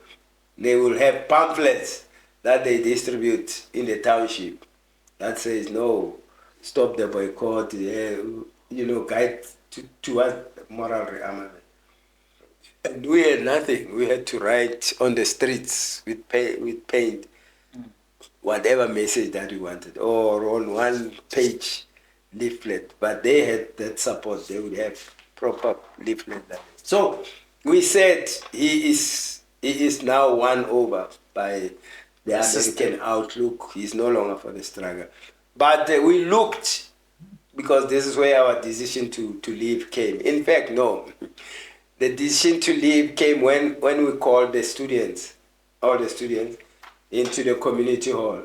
They will have pamphlets that they distribute in the township that says, no, stop the boycott, guide towards moral rearmament. And we had nothing. We had to write on the streets with paint whatever message that we wanted, or on one page leaflet. But they had that support. They would have proper leaflet. So we said he is now won over by the American outlook. He's no longer for the struggle. But we looked, because this is where our decision to leave came. In fact, no. The decision to leave came when we called the students, all the students, into the community hall.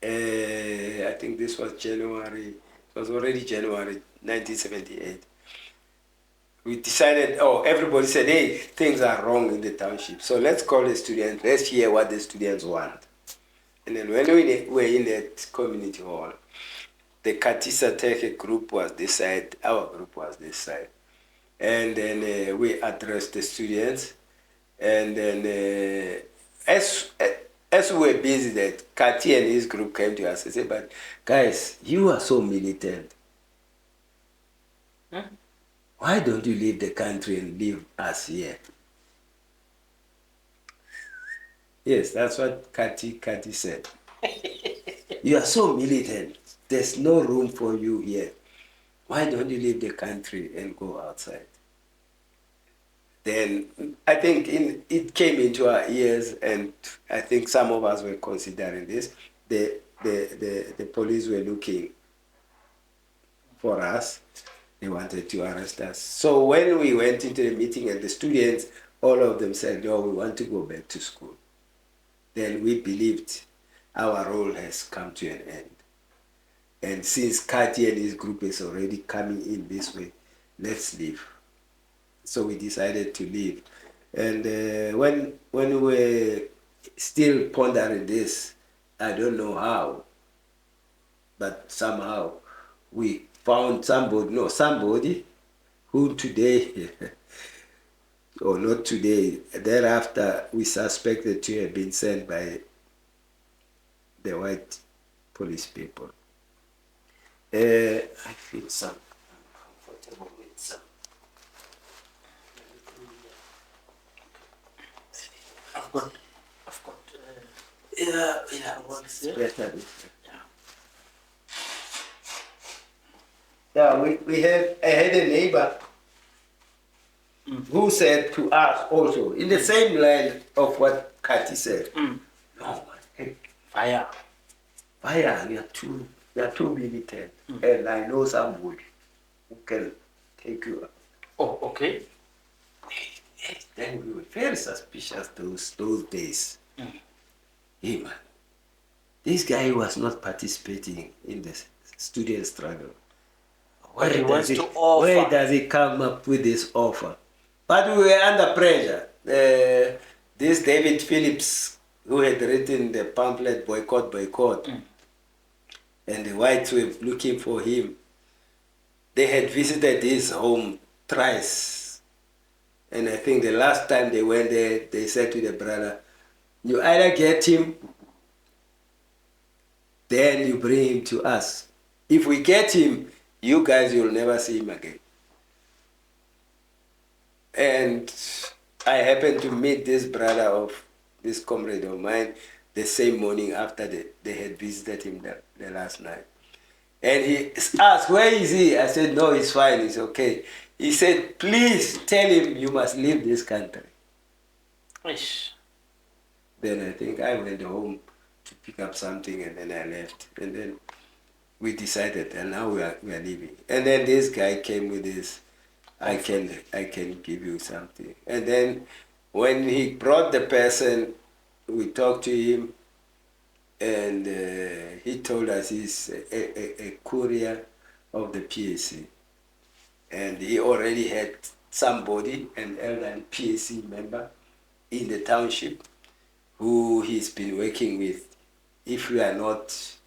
I think this was January, it was already January 1978. We decided, everybody said, hey, things are wrong in the township. So let's call the students, let's hear what the students want. And then when we were in that community hall, the Katiso Sateche group was this side, our group was this side. And then we addressed the students. And then as we were busy, that Kati and his group came to us and said, but guys, you are so militant. Why don't you leave the country and leave us here? Yes, that's what Kati said. You are so militant. There's no room for you here. Why don't you leave the country and go outside? Then I think it came into our ears, and I think some of us were considering this. The police were looking for us. They wanted to arrest us. So when we went into the meeting and the students, all of them said, no, we want to go back to school. Then we believed our role has come to an end. And since Kati and his group is already coming in this way, let's leave. So we decided to leave. And when we were still pondering this, I don't know how, but somehow we found somebody who today, or not today, thereafter we suspected to have been sent by the white police people. I feel so uncomfortable with some I've got. Yeah. What's it? Better. Yeah. Yeah, I had a neighbor who said to us also, in the same line of what Kati said, no, man, hey, Fire. we are too militant, and I know somebody who can take you up. Oh, okay. Then we were very suspicious those days. Hey man, this guy was not participating in the student struggle. But he wants to offer. Where does he come up with this offer? But we were under pressure. This David Phillips, who had written the pamphlet Boycott, and the whites were looking for him. They had visited his home thrice. And I think the last time they went there, they said to the brother, you either get him, then you bring him to us. If we get him, you guys will never see him again. And I happened to meet this brother of this comrade of mine the same morning after they had visited him the last night. And he asked, where is he? I said, no, he's fine, he's okay. He said, please tell him you must leave this country. Ish. Then I think I went home to pick up something, and then I left. And then we decided, and now we are leaving. And then this guy came with this, I can give you something. And then when he brought the person, we talked to him, and he told us he's a courier of the PAC. And he already had somebody, an elder PAC member in the township, who he's been working with. If we are not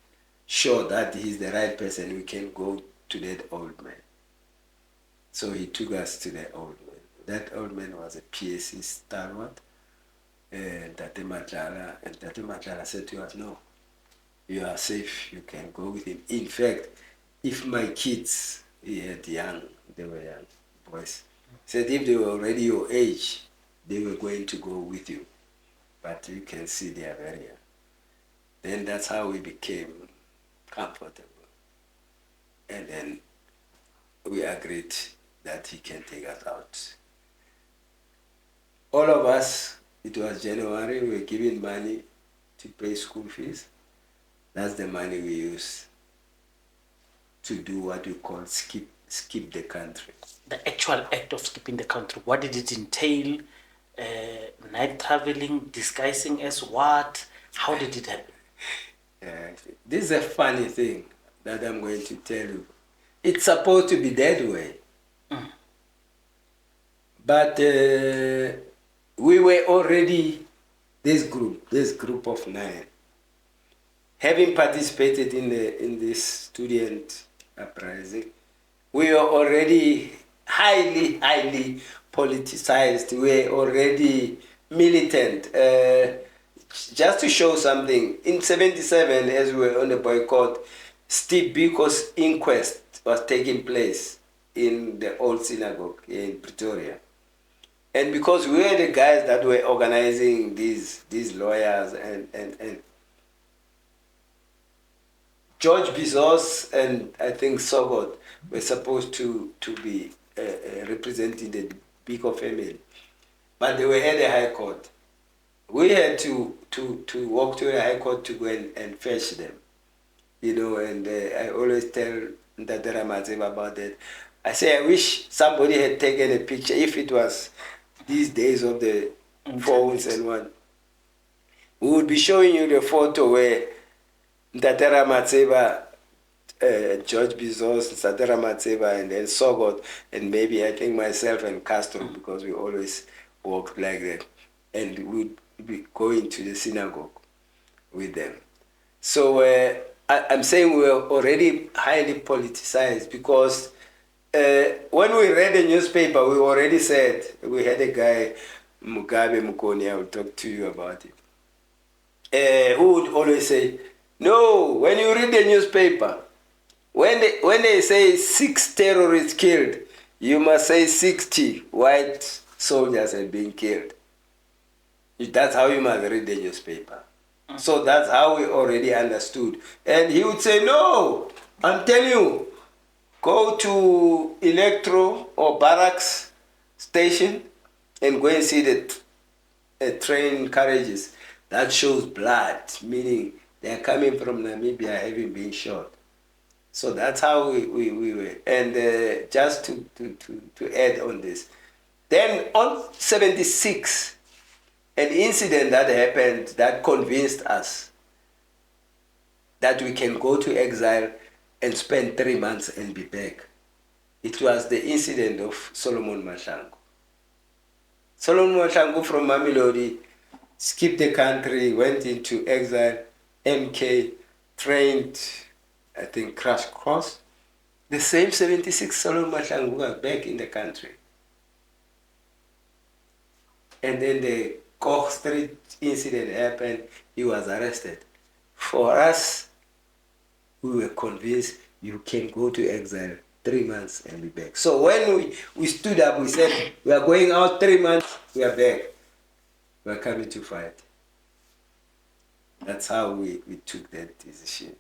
sure that he's the right person, we can go to that old man. So he took us to the old man. That old man was a PAC stalwart, and Tate Matlala, and Tate Matlala said to us, no, you are safe, you can go with him. In fact, if my kids, they were young boys, said if they were already your age, they were going to go with you. But you can see they are very young. Then that's how we became comfortable. And then we agreed that he can take us out. All of us, it was January, we were giving money to pay school fees. That's the money we use to do what we call skip the country. The actual act of skipping the country, what did it entail? Night traveling, disguising as what? How did it happen? This is a funny thing that I'm going to tell you. It's supposed to be that way. But we were already, this group of 9, having participated in this student uprising, we were already highly politicized. We were already militant. Just to show something, in 77, as we were on the boycott, Steve Biko's inquest was taking place in the old synagogue in Pretoria. And because we were the guys that were organizing these lawyers and George Bizos and I think Sogod were supposed to be representing the Biko family, but they were at the High Court. We had to walk to the High Court to go and fetch them, and I always tell Ndadera Mazeba about that. I say, I wish somebody had taken a picture, if it was these days of the phones and what. We would be showing you the photo where Ndadera Mazeba, George Bizos, Ndadera Mazeba, and then Sogod, and maybe I think myself and Castro, because we always walked like that. And we would be going to the synagogue with them. So I'm saying we were already highly politicized because when we read the newspaper, we already said, we had a guy, Mugabe Mukoni, I will talk to you about it, who would always say, no, when you read the newspaper, when they say 6 terrorists killed, you must say 60 white soldiers have been killed. That's how you must read the newspaper. So that's how we already understood. And he would say, no, I'm telling you, go to Electro or Barracks station and go and see the train carriages. That shows blood, meaning they're coming from Namibia having been shot. So that's how we were. And just to add on this, then on 76, an incident that happened that convinced us that we can go to exile and spend 3 months and be back. It was the incident of Solomon Mahlangu. Solomon Mahlangu from Mamelodi skipped the country, went into exile, MK, trained, I think, crash course. The same 76 Solomon Mahlangu was back in the country. And then the Koch Street incident happened, he was arrested. For us, we were convinced you can go to exile 3 months and be back. So when we stood up, we said, we are going out 3 months, we are back. We are coming to fight. That's how we took that decision.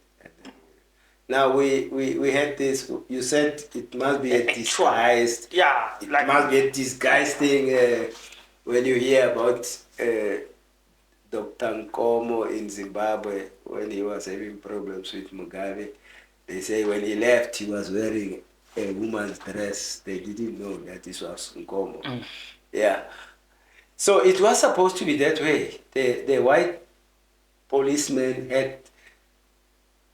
Now we had this, you said it must be a disguised, it must be a disguised thing when you hear about Dr. Nkomo in Zimbabwe, when he was having problems with Mugabe. They say when he left, he was wearing a woman's dress. They didn't know that this was Nkomo. Yeah. So it was supposed to be that way. The white policemen had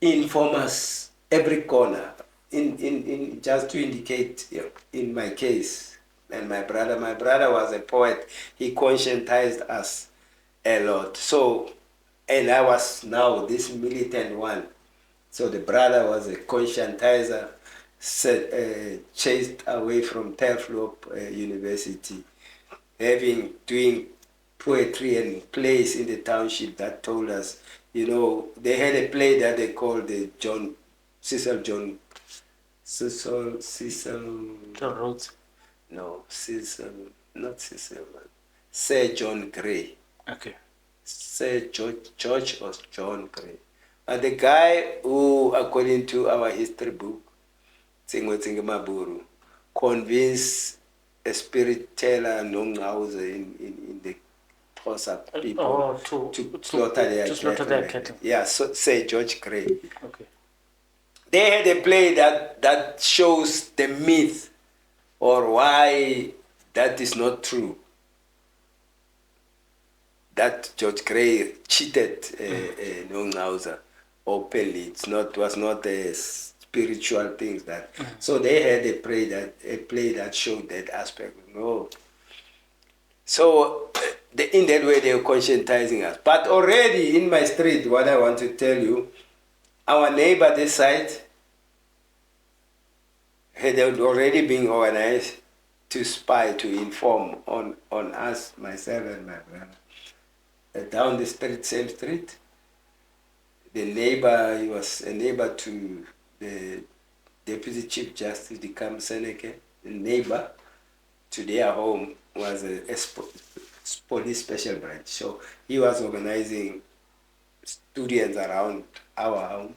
informers every corner, in just to indicate, in my case, and my brother was a poet. He conscientized us a lot. So, and I was now this militant one. So the brother was a conscientizer, chased away from Telflop University, doing poetry and plays in the township that told us, they had a play that they called the Cecil Rhodes. No, not Cecil, Sir John Gray. Okay. Sir George or John Gray. And the guy who, according to our history book, Tsingwe Maburu, convinced a spirit teller in the Xhosa people to slaughter their cattle. Yeah, so Sir George Gray. Okay. They had a play that shows the myth or why that is not true. That George Gray cheated Nongauza openly. Was not a spiritual thing that. So they had a play that showed that aspect. No. So in that way they were conscientizing us. But already in my street, what I want to tell you, our neighbor this side had already been organized to spy, to inform on us, myself and my brother. Down the street, same street, the neighbor, he was a neighbor to the Deputy Chief Justice, Dikam Seneke, the neighbor to their home was a police special branch. So he was organizing students around our home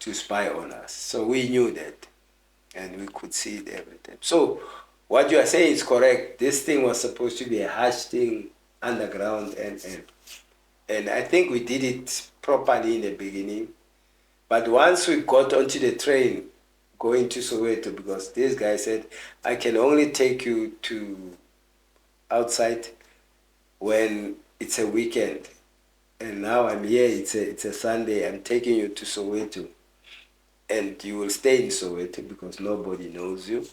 to spy on us. So we knew that, and we could see it every time. So what you are saying is correct. This thing was supposed to be a hush thing, underground, and I think we did it properly in the beginning. But once we got onto the train going to Soweto, because this guy said, I can only take you to outside when it's a weekend. And now I'm here, it's a Sunday, I'm taking you to Soweto. And you will stay in Soweto because nobody knows you.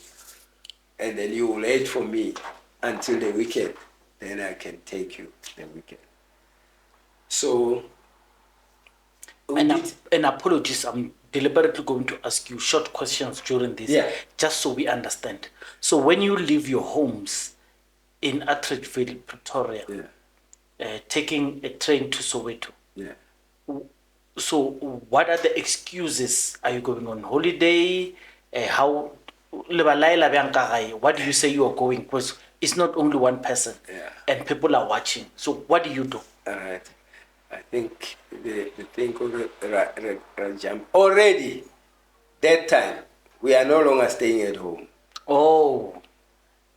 And then you will wait for me until the weekend. Then I can take you the weekend. So, and apologies, I'm deliberately going to ask you short questions during this, just so we understand. So when you leave your homes in Atteridgeville, Pretoria, taking a train to Soweto, so what are the excuses? Are you going on holiday? What do you say you are going? Because it's not only one person, and people are watching. So what do you do? All right. I think the thing called Rajam, already that time, we are no longer staying at home. Oh,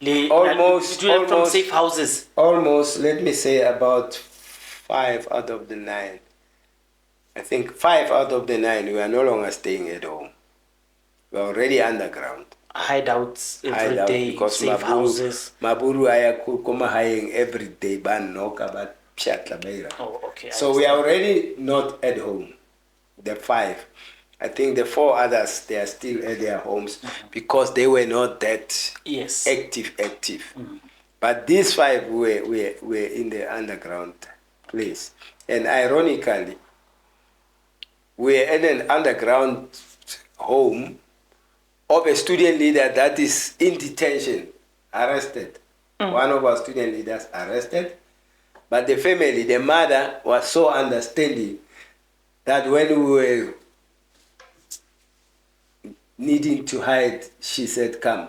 Almost from safe houses. Almost, let me say about 5 out of the 9. I think 5 out of the 9, we are no longer staying at home. We are already underground. Hideouts every day, because safe houses. Maburu ayakuma haying every day, ban noka but pshatla. Oh, okay. So we are already not at home. The 5. I think the 4 others, they are still at their homes because they were not that active. But these 5 were in the underground place. And ironically, we're in an underground home of a student leader that is in detention, arrested. One of our student leaders arrested. But the family, the mother, was so understanding that when we were needing to hide, she said, come.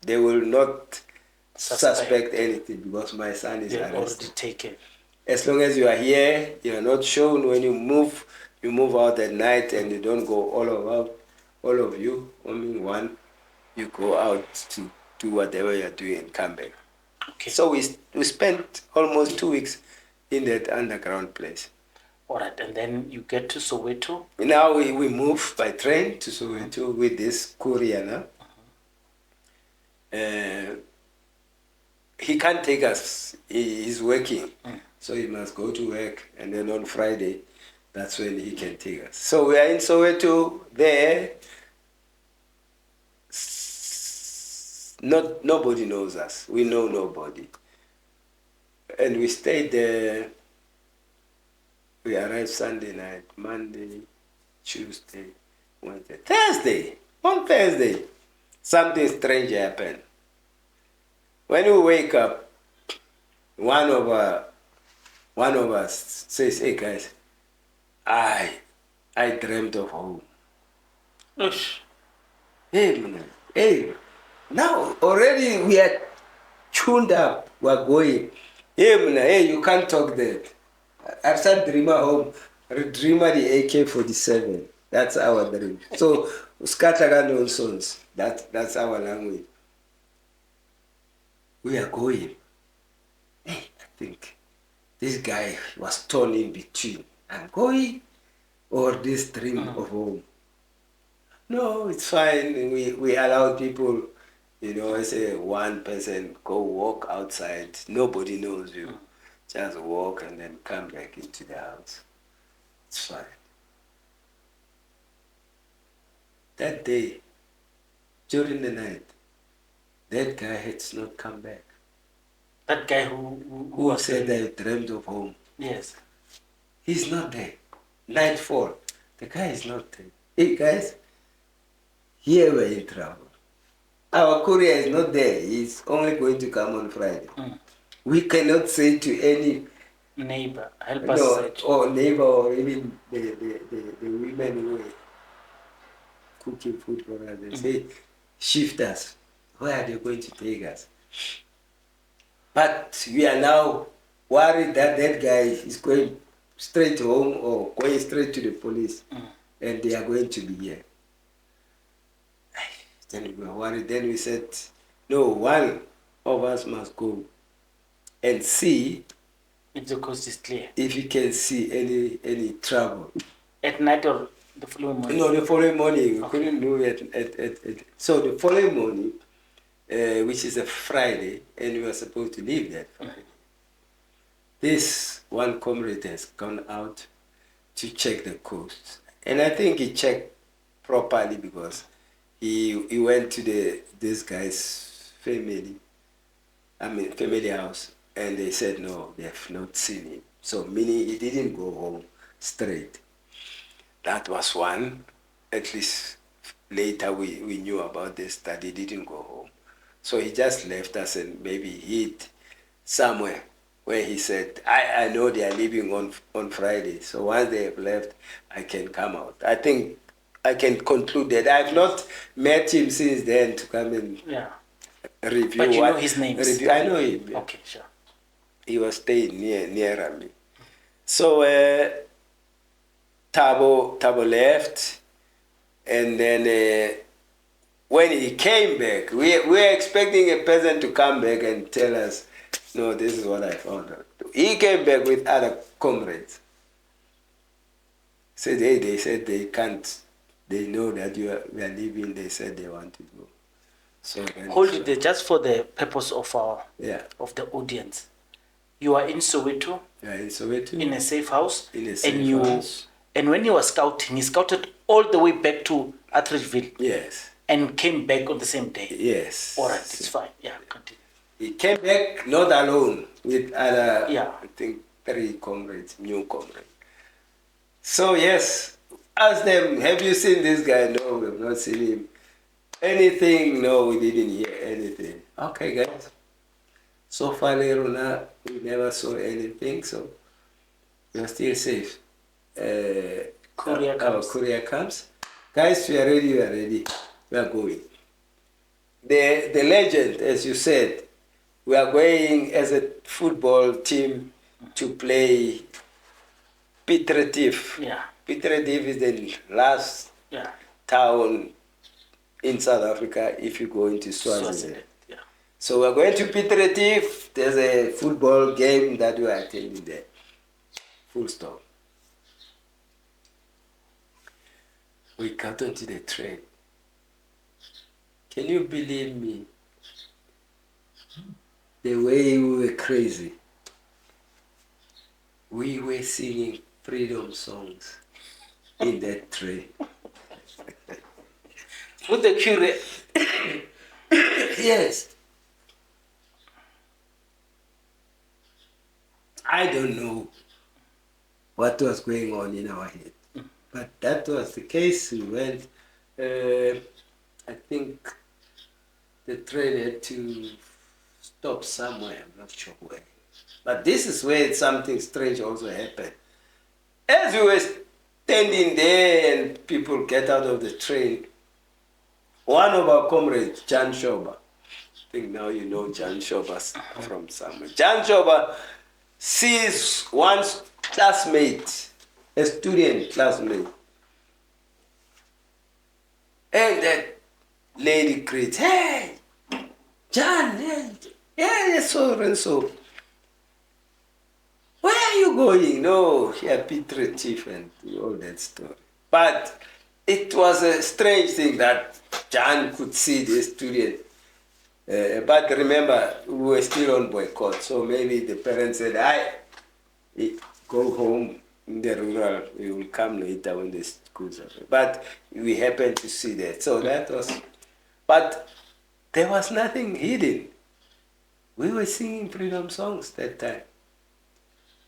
They will not suspect anything because my son is arrested. Already taken. As long as you are here, you are not shown. When you move out at night and you don't go all of you, only one, you go out to do whatever you are doing and come back. Okay. So we spent almost 2 weeks in that underground place. All right, and then you get to Soweto? Now we move by train to Soweto with this courier now. He can't take us. He's working. So he must go to work, and then on Friday, that's when he can take us. So we are in Soweto there. Nobody knows us. We know nobody. And we stayed there. We arrived Sunday night, Monday, Tuesday, Wednesday, Thursday. On Thursday, something strange happened. When we wake up, one of us says, "Hey guys, I dreamt of home." Ush. Hey man, hey, now already we are tuned up. We are going. Hey man, hey, you can't talk that. I said dreamer home, dreamer the AK-47. That's our dream. So scattergun nonsense. That's our language. We are going. Hey, I think this guy was torn in between. I'm going or this dream of home. No, it's fine. We allow people, I say one person go walk outside. Nobody knows you. Just walk and then come back into the house. It's fine. That day, during the night, that guy had not come back. That guy who said I dreamed of home. Yes. He's not there. Nightfall. The guy is not there. Hey guys, here we're in trouble. Our courier is not there. He's only going to come on Friday. We cannot say to any neighbor, help us search. Or neighbor, or even the women who are cooking food for us. They say, shift us. Where are they going to take us? But we are now worried that that guy is going straight home or going straight to the police, and they are going to be here. Then we were worried. Then we said, no, one of us must go and see if the coast is clear. If you can see any trouble. At night or the following morning? No, the following morning. We couldn't do it so the following morning, which is a Friday, and we were supposed to leave that Friday. This one comrade has gone out to check the coast. And I think he checked properly because he went to this guy's family house, and they said no, they have not seen him. So meaning he didn't go home straight. That was one. At least later we knew about this, that he didn't go home. So he just left us and maybe hid somewhere where he said, I know they are leaving on Friday. So once they have left, I can come out. I think I can conclude that. I have not met him since then to come and review. But you know his name? I know him. Yeah. Okay, sure. He was staying near me. So Thabo left, and then when he came back, we were expecting a person to come back and tell us, no, this is what I found out. He came back with other comrades. Said, hey, they said they can't, they know that we are leaving, they said they want to go. So then, Hold it there, just for the purpose of of the audience. You are in Soweto. Yeah, in Soweto. In a safe house. In a safe house. And when he was scouting, he scouted all the way back to Atteridgeville. Yes. And came back on the same day. Yes. All right, it's fine. Yeah, continue. He came back not alone, with other, I think, 3 comrades, new comrades. So yes, ask them, have you seen this guy? No, we have not seen him. Anything? No, we didn't hear anything. Okay, guys. So far, Leruna, we never saw anything, so we are still safe. Our courier comes. Guys, we are ready, we are ready. We are going. The legend, as you said, we are going as a football team to play Piet Retief. Yeah. Piet Retief is the last town in South Africa if you go into Swaziland. Yeah. So we're going to Piet Retief. There's a football game that we are attending there. Full stop. We got onto the train. Can you believe me? The way we were crazy. We were singing freedom songs in that train. With the courier. Yes. I don't know what was going on in our head, but that was the case. We went, I think the train had to stop somewhere, I'm not sure where. But this is where something strange also happened. As we were standing there and people get out of the train, one of our comrades, Jan Shoba, I think now you know Jan Shoba from somewhere. Jan Shoba sees one classmate, a student classmate, and that lady greets, hey, Jan, yeah, so and so. Where are you going? No, here, Piet Retief and all that story. But it was a strange thing that Jan could see the student. But remember, we were still on boycott, so maybe the parents said, go home in the rural, we will come later when the schools are. But we happened to see that. So that was, but there was nothing hidden. We were singing freedom songs that time.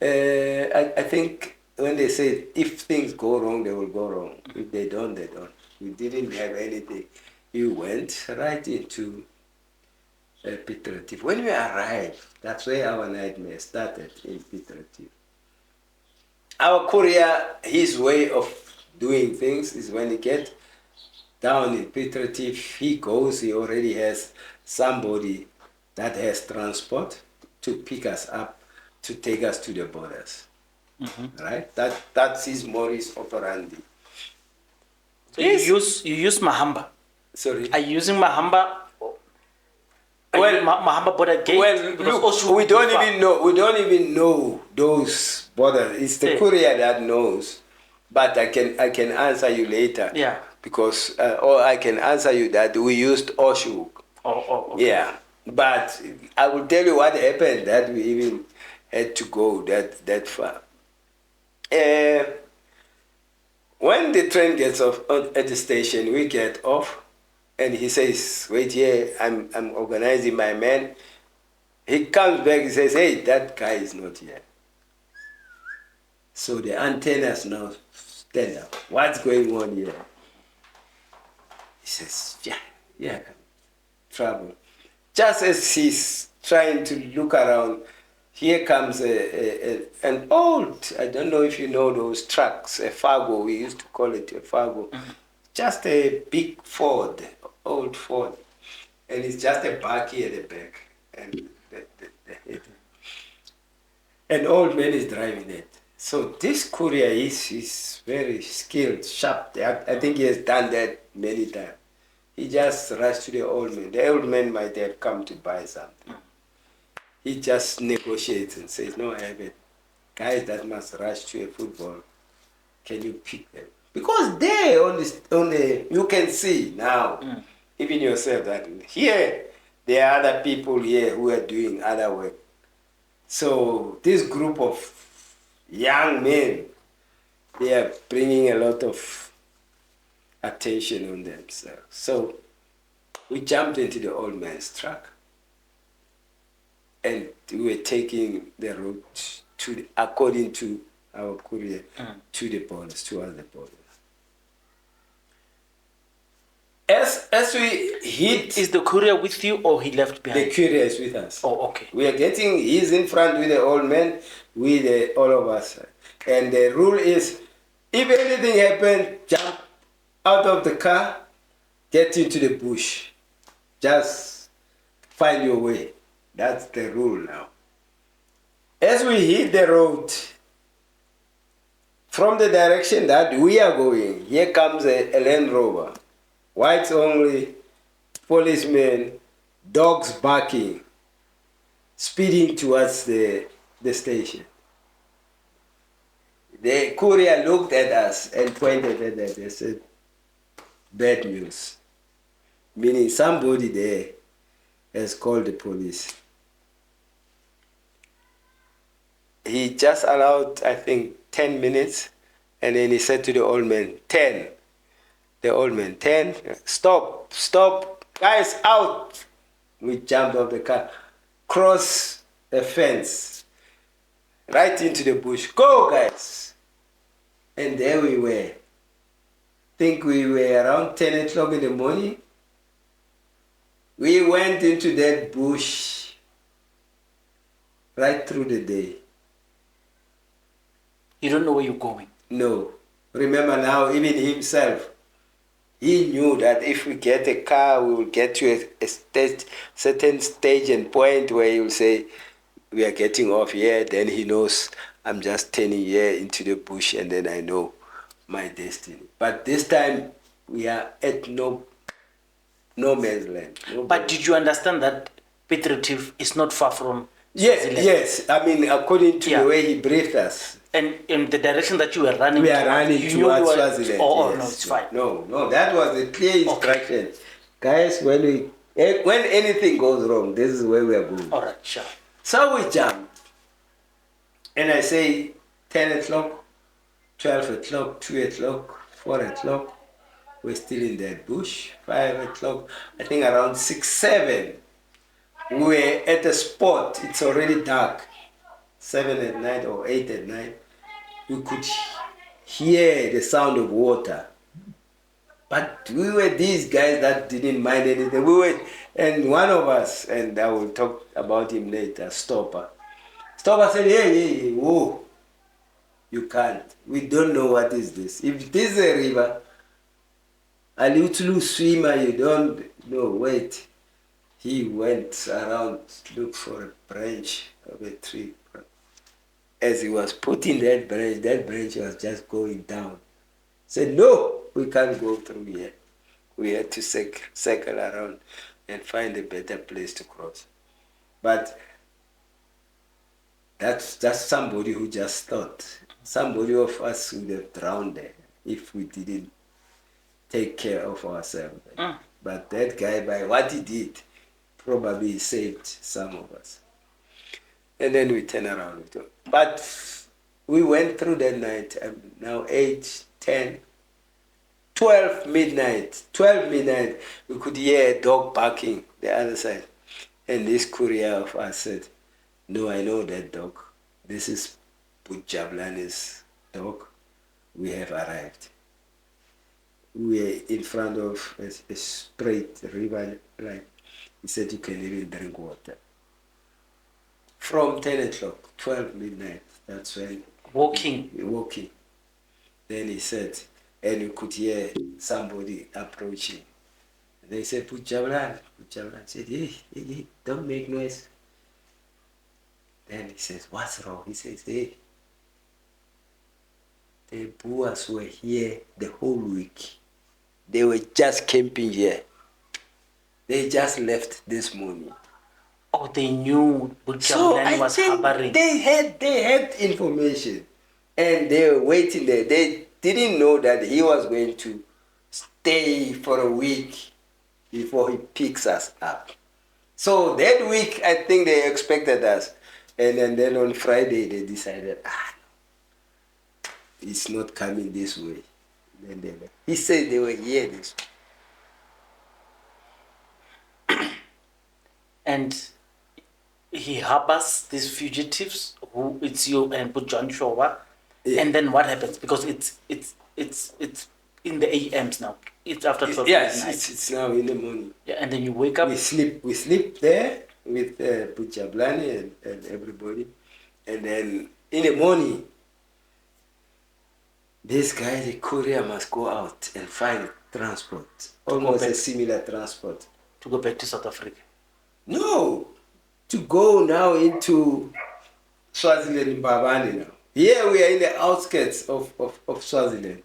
I think when they said, if things go wrong, they will go wrong. If they don't, they don't. We didn't have anything. We went right into Piet Retief. When we arrived, that's where our nightmare started, in Piet Retief. Our courier, his way of doing things is when he gets down in Piet Retief, he goes, he already has somebody that has transport to pick us up, to take us to the borders. Right? That's his modus operandi. So you use Mahamba. Sorry? Are you using Mahamba? Well, Mahamba border gate. Well, look, we don't even know those borders. It's the courier that knows. But I can answer you later. Yeah. Because or I can answer you that we used Oshuk. Okay. Yeah. But I will tell you what happened that we even had to go that far. When the train gets off at the station, we get off, and he says, wait here, I'm organizing my men. He comes back, he says, hey, that guy is not here. So the antennas now stand up. What's going on here? He says, yeah, trouble. Just as he's trying to look around, here comes an old, I don't know if you know those trucks, a Fargo, we used to call it a Fargo, just a big Ford, old Ford. and it's just a bakkie at the back, and an old man is driving it. So this courier is very skilled, sharp. I think he has done that many times. He just rushed to the old man. The old man might have come to buy something. He just negotiates and says, no, I have it. Guys that must rush to a football, can you pick them? Because there on the you can see now, even yourself, that here there are other people here who are doing other work. So this group of young men, they are bringing a lot of attention on themselves. So we jumped into the old man's truck, and we were taking the route to, according to our courier, to the borders, towards the borders. As we hit... Is the courier with you or he left behind? The courier is with us. Oh, okay. We are getting, he's in front with the old man, with all of us. And the rule is, if anything happens, jump out of the car, get into the bush. Just find your way. That's the rule now. As we hit the road, from the direction that we are going, here comes a Land Rover. Whites only, policemen, dogs barking, speeding towards the station. The courier looked at us and pointed at us and said, bad news. Meaning somebody there has called the police. He just allowed, I think, 10 minutes, and then he said to the old man, 10. The old man, 10, stop, guys, out. We jumped off the car, cross the fence, right into the bush. Go, guys. And there we were. Think we were around 10 o'clock in the morning. We went into that bush right through the day. You don't know where you're going? No. Remember now, even himself, he knew that if we get a car, we will get to a certain stage and point where he will say, we are getting off here. Then he knows I'm just turning here into the bush, and then I know my destiny. But this time, we are at no man's land. But did you understand that Piet Retief is not far from Swaziland? Yes. I mean, according to the way he briefed us. And in the direction that you were running, we are running towards Swaziland. Oh, yes. No, it's fine. No, that was a clear instruction. Okay. Guys, when anything goes wrong, this is where we are going. All right, sure. So we jumped. And I say 10 o'clock, 12 o'clock, 2 o'clock, 4 o'clock. We're still in that bush. 5 o'clock, I think around 6, 7. We were at a spot. It's already dark. 7 at night or 8 at night, we could hear the sound of water. But we were these guys that didn't mind anything. And one of us, and I will talk about him later, Stopper said, hey, whoa, you can't. We don't know what is this. If this is a river, a little swimmer, you don't know, wait. He went around, looked for a branch of a tree. As he was putting that branch was just going down. Said, no, we can't go through here. We had to circle around and find a better place to cross. But that's just somebody who just thought. Somebody of us would have drowned there if we didn't take care of ourselves. But that guy, by what he did, probably saved some of us. And then we turn around. But we went through that night, now 8, 10, 12 midnight. 12 midnight, we could hear a dog barking the other side. And this courier of us said, no, I know that dog. This is Jabulani's dog. We have arrived. We are in front of a straight river line. He said, you can even drink water. From 10 o'clock, 12 midnight, that's when... Walking. Then he said, and you could hear somebody approaching. They said, Jabulani, Buchanan said, hey, don't make noise. Then he says, what's wrong? He says, hey, the Boers were here the whole week. They were just camping here. They just left this morning. Oh, they knew So Buchanan I was think harboring. they had information, and they were waiting there. They didn't know that he was going to stay for a week before he picks us up. So that week, I think they expected us, and then on Friday they decided, it's not coming this way. He said they were here this way. And he harbors these fugitives who it's you and put John Showa. Yeah. And then what happens? Because it's in the AMs now. It's after 12 Yes, midnight. it's now in the morning. Yeah, and then you wake up. We sleep there with Buchablani and everybody, and then in the morning, this guy, the courier, must go out and find transport, almost a similar transport. To go back to South Africa. No, to go now into Swaziland, Mbabane now. Here we are in the outskirts of Swaziland.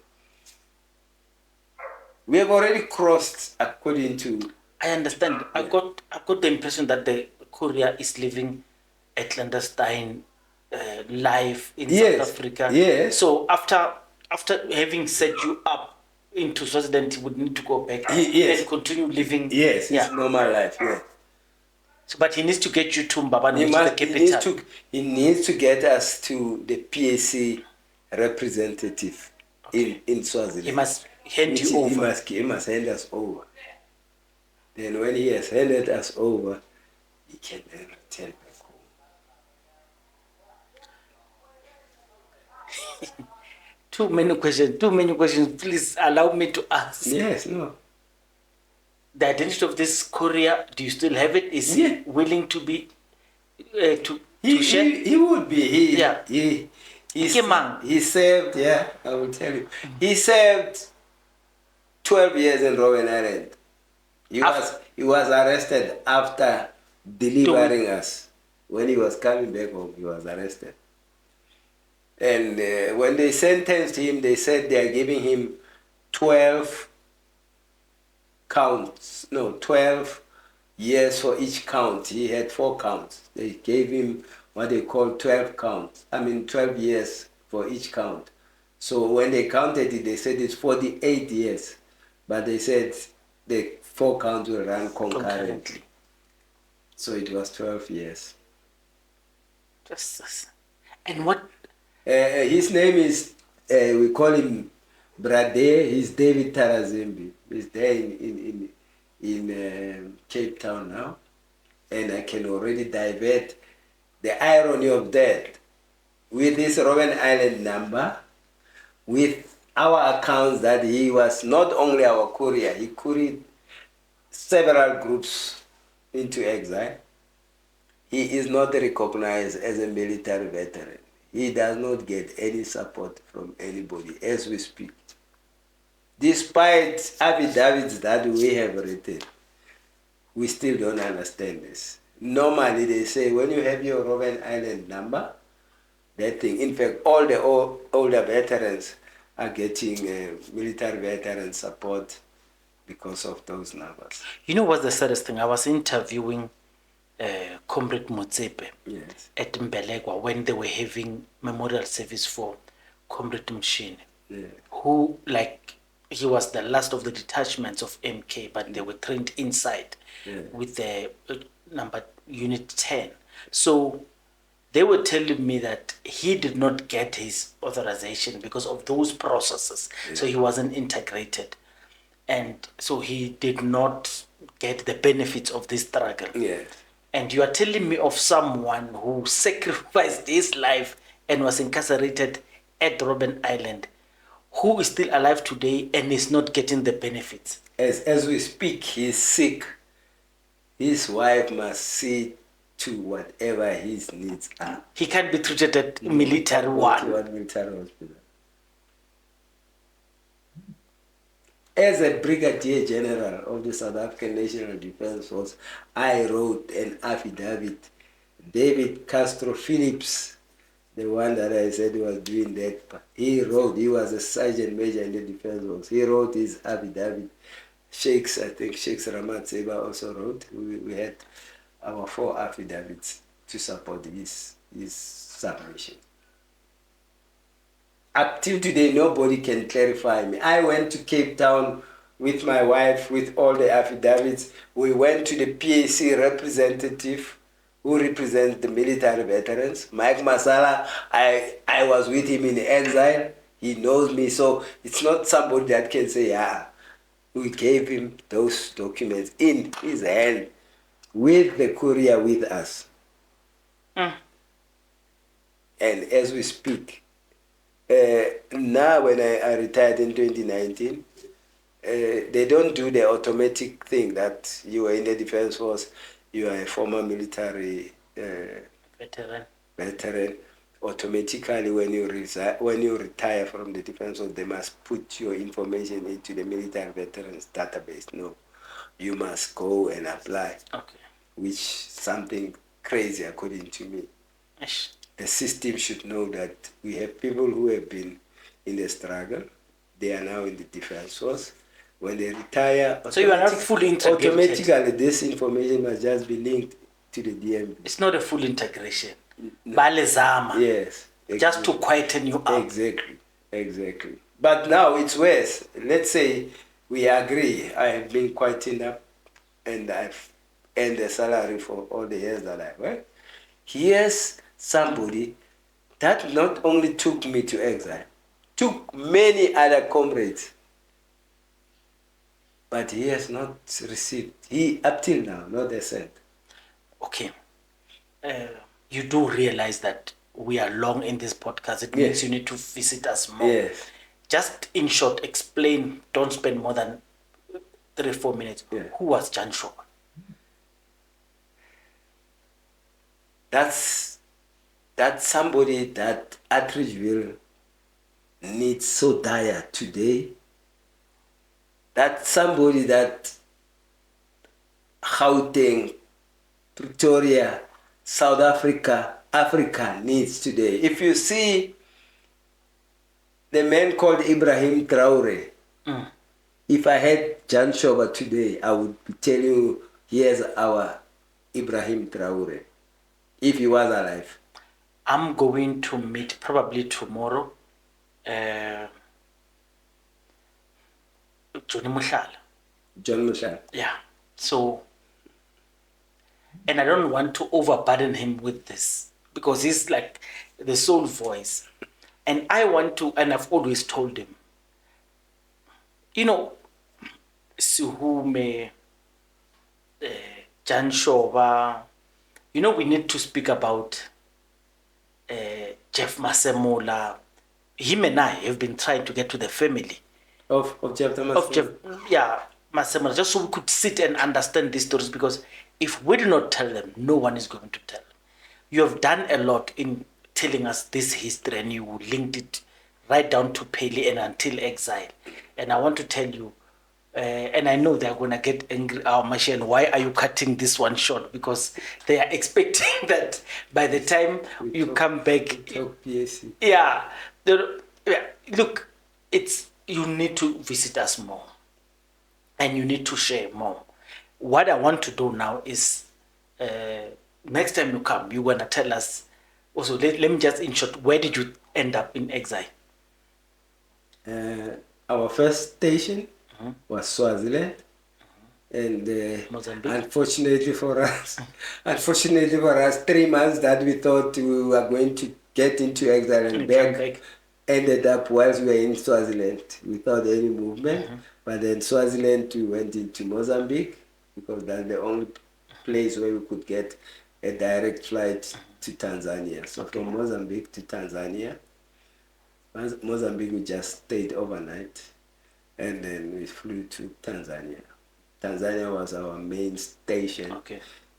We have already crossed according to... I understand. Yeah. I got the impression that the courier is living a clandestine life in South Africa. Yes. So after having set you up into Swaziland, he would need to go back and continue living. Yes, his normal life. Yeah. So, but he needs to get you to Mbabane, which is the capital. He needs to get us to the PAC representative in Swaziland. He must hand you over. He must hand us over. Then when he has handed us over, he can then return back home. Too many questions. Please allow me to ask. Yes, no. The identity of this courier, do you still have it? Is he willing to be to share? He would be. He served, I will tell you. He served 12 years in Robben Island. He was arrested after delivering us. When he was coming back home, he was arrested. And when they sentenced him, they said they are giving him 12 years for each count. He had 4 counts. They gave him what they call 12 years for each count. So when they counted it, they said it's 48 years. But they said the 4 counts will run concurrently. So it was 12 years. Justice. And what? His name is, we call him Brade. He's David Tarazimbi. He's there in Cape Town now. And I can already divert the irony of that with this Robben Island number, with our accounts that he was not only our courier, he couried several groups into exile. He is not recognized as a military veteran. He does not get any support from anybody as we speak. Despite affidavits that we have written, we still don't understand this. Normally they say when you have your Robben Island number, that thing, in fact, all the older veterans are getting military veteran support because of those numbers. You know what's the saddest thing? I was interviewing Comrade Motsepe at Mbelegwa when they were having memorial service for Comrade Mashiane, who, like, he was the last of the detachments of MK, but they were trained inside with the number unit 10. So they were telling me that he did not get his authorization because of those processes. So he wasn't integrated. And so he did not get the benefits of this struggle. And you are telling me of someone who sacrificed his life and was incarcerated at Robben Island, who is still alive today and is not getting the benefits. As we speak, he's sick. His wife must see to whatever his needs are. He can't be treated at military ward. Military hospital. As a Brigadier General of the South African National Defence Force, I wrote an affidavit. David Castro Phillips, the one that I said was doing that, he was a sergeant major in the Defence Force. He wrote his affidavit. Sheikhs Ramat Seba also wrote. We had our 4 affidavits to support his submission. Up till today, nobody can clarify me. I went to Cape Town with my wife with all the affidavits. We went to the PAC representative who represents the military veterans. Mike Masala, I was with him in exile. He knows me, so it's not somebody that can say, yeah, we gave him those documents in his hand with the courier with us. And as we speak, now when I retired in 2019, they don't do the automatic thing that you are in the Defence Force, you are a former military veteran. Automatically, when you retire from the Defence Force, they must put your information into the military veterans database. No, you must go and apply. Okay. Which something crazy according to me. Ish. The system should know that we have people who have been in the struggle. They are now in the Defence Force. When they retire, so you are not fully integrated. Automatically, this information must just be linked to the DMB. It's not a full integration. No. Balezama. Yes. Exactly. Just to quieten you up. Exactly. But now it's worse. Let's say we agree. I have been quieting up, and I've earned a salary for all the years that I worked. Here's somebody that not only took me to exile, took many other comrades, but he has not received, up till now, not a cent. Okay. You do realize that we are long in this podcast. It means you need to visit us more. Yes. Just in short, explain, don't spend more than 3-4 minutes. Yeah. Who was Jan Shaw? That's somebody that Atteridgeville needs so dire today. That's somebody that Gauteng, Pretoria, South Africa needs today. If you see the man called Ibrahim Traore, if I had Jan Shoba today, I would be telling you, here's our Ibrahim Traore, if he was alive. I'm going to meet probably tomorrow John Mushala. Yeah. So, and I don't want to overburden him with this because he's like the sole voice. And I want to, and I've always told him, Suhume, Jan Shoba, we need to speak about Jeff Masemola. Him and I have been trying to get to the family of Jeff Masemola, just so we could sit and understand these stories, because if we do not tell them, no one is going to tell them. You have done a lot in telling us this history, and you linked it right down to Pele and until exile. And I want to tell you, and I know they're going to get angry, Mashiane, why are you cutting this one short? Because they are expecting that by the time come back. Yeah. Look, you need to visit us more. And you need to share more. What I want to do now is, next time you come, you're going to tell us, also, let me just in short, where did you end up in exile? Our first station was Swaziland. And Mozambique. Unfortunately for us, 3 months that we thought we were going to get into exile and back, ended up whilst we were in Swaziland without any movement. But then Swaziland, we went into Mozambique because that's the only place where we could get a direct flight to Tanzania. So from Mozambique to Tanzania, Mozambique we just stayed overnight, and then we flew to Tanzania. Tanzania was our main station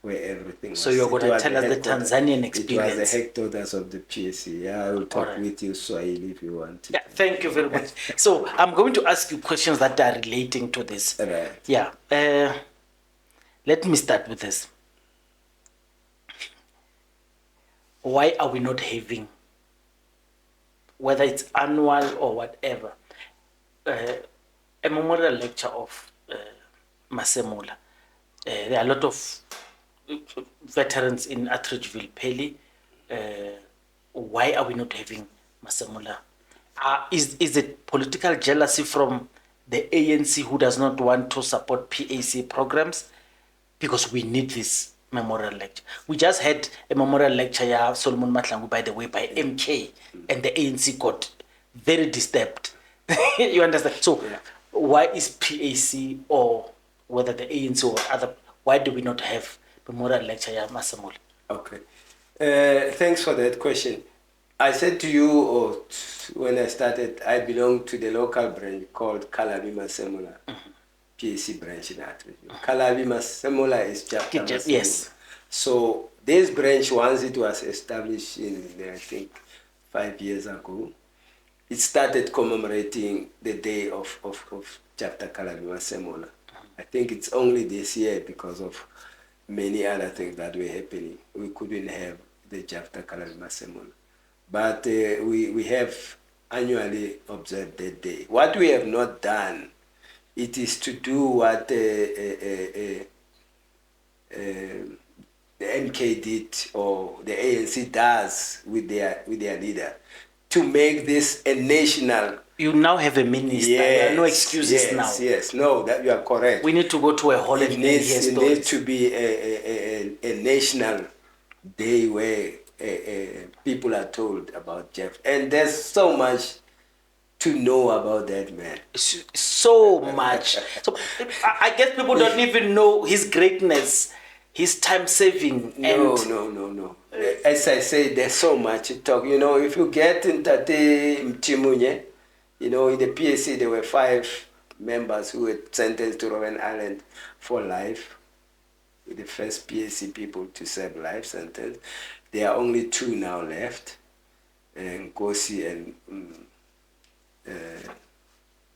where everything was. So you're going to tell us the headquarters. Tanzanian It experience. was the headquarters of the PAC. Yeah, I will talk Alright. with you Swahili if you want to. Yeah, thank you very much. So I'm going to ask you questions that are relating to this. Right. Yeah. Let me start with this. Why are we not having, whether it's annual or whatever, a memorial lecture of Masemola? There are a lot of veterans in Atteridgeville, Peli. Why are we not having Masemola? Is it political jealousy from the ANC who does not want to support PAC programs? Because we need this memorial lecture. We just had a memorial lecture, yeah, Solomon Mahlangu, by the way, by MK, and the ANC got very disturbed. You understand? So why is PAC, or whether the ANC or other, why do we not have memorial lecture, yeah, Masemola? Okay. Thanks for that question. I said to you when I started, I belong to the local branch called Kalabi Masemola. PAC branch in Atteridgeville. Kalabi Masemola is chapter Masemola. Yes. So this branch, once it was established in, I think, 5 years ago, it started commemorating the day of chapter Kalabi Masemola. I think it's only this year, because of many other things that were happening, we couldn't have the chapter Kalabi Masemola. But we have annually observed that day. What we have not done, it is to do what the MK did, or the ANC does with their leader, to make this a national. You now have a minister. There are no excuses now. Yes, no, that you are correct. We need to go to a hall and hear stories. It needs to be a national day where people are told about Jeff. And there's so much to know about that man. So much. So I guess people don't even know his greatness, his time saving. No. As I say, there's so much to talk. You know, if you get in Tate Mtimunye, you know, in the PAC there were 5 members who were sentenced to Robben Island for life. The first PAC people to serve life sentence. There are only 2 now left, Nkosi and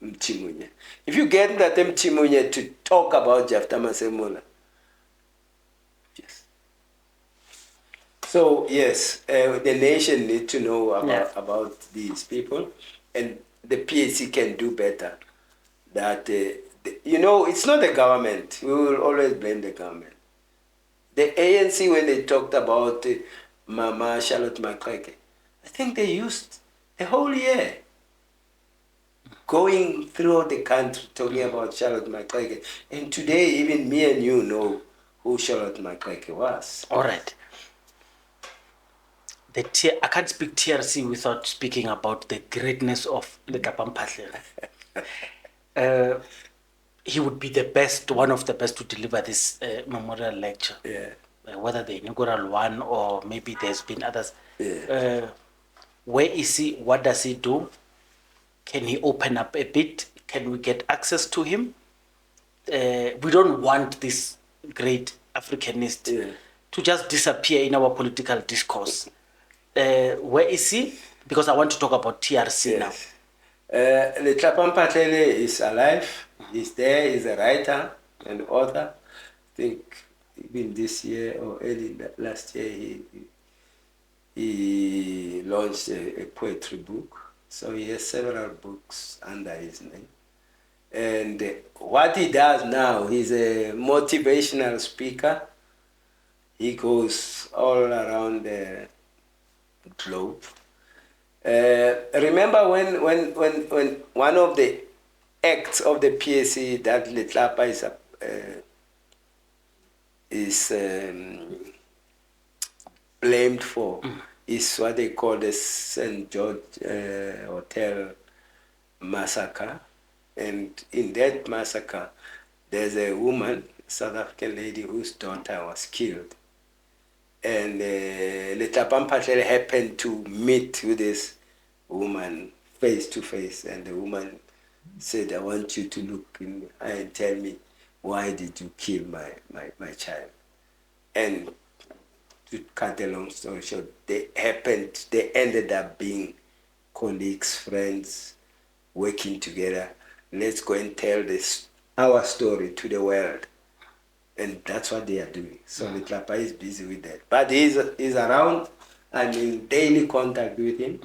Mtimunye. If you get that Mtimunye to talk about Jafta Masemola, yes. So yes, the nation need to know about these people, and the PAC can do better. That you know, it's not the government. We will always blame the government. The ANC, when they talked about Mama Charlotte Maxeke, I think they used a whole year going through the country talking about Charlotte Maxeke. And today, even me and you know who Charlotte Maxeke was. All right. I can't speak TRC without speaking about the greatness of Letlapa Mphahlele. He would be the best, one of the best, to deliver this memorial lecture. Yeah. Whether the inaugural one or maybe there's been others. Yeah. Where is he? What does he do? Can he open up a bit? Can we get access to him? We don't want this great Africanist to just disappear in our political discourse. Where is he? Because I want to talk about TRC now. Letlapa Mphahlele is alive. He's there. He's a writer and author. I think even this year or early last year, he launched a poetry book. So he has several books under his name. And what he does now, he's a motivational speaker. He goes all around the globe. Remember when one of the acts of the PAC that Letlapa is blamed for is what they call the St. George Hotel massacre. And in that massacre, there's a woman, South African lady, whose daughter was killed. And Letlapa Mphahlele happened to meet with this woman face to face, and the woman said, I want you to look in the eye and tell me, why did you kill my child? And to cut a long story short, they ended up being colleagues, friends, working together. Let's go and tell our story to the world. And that's what they are doing. So Letlapa is busy with that. But he's around. I'm in daily contact with him.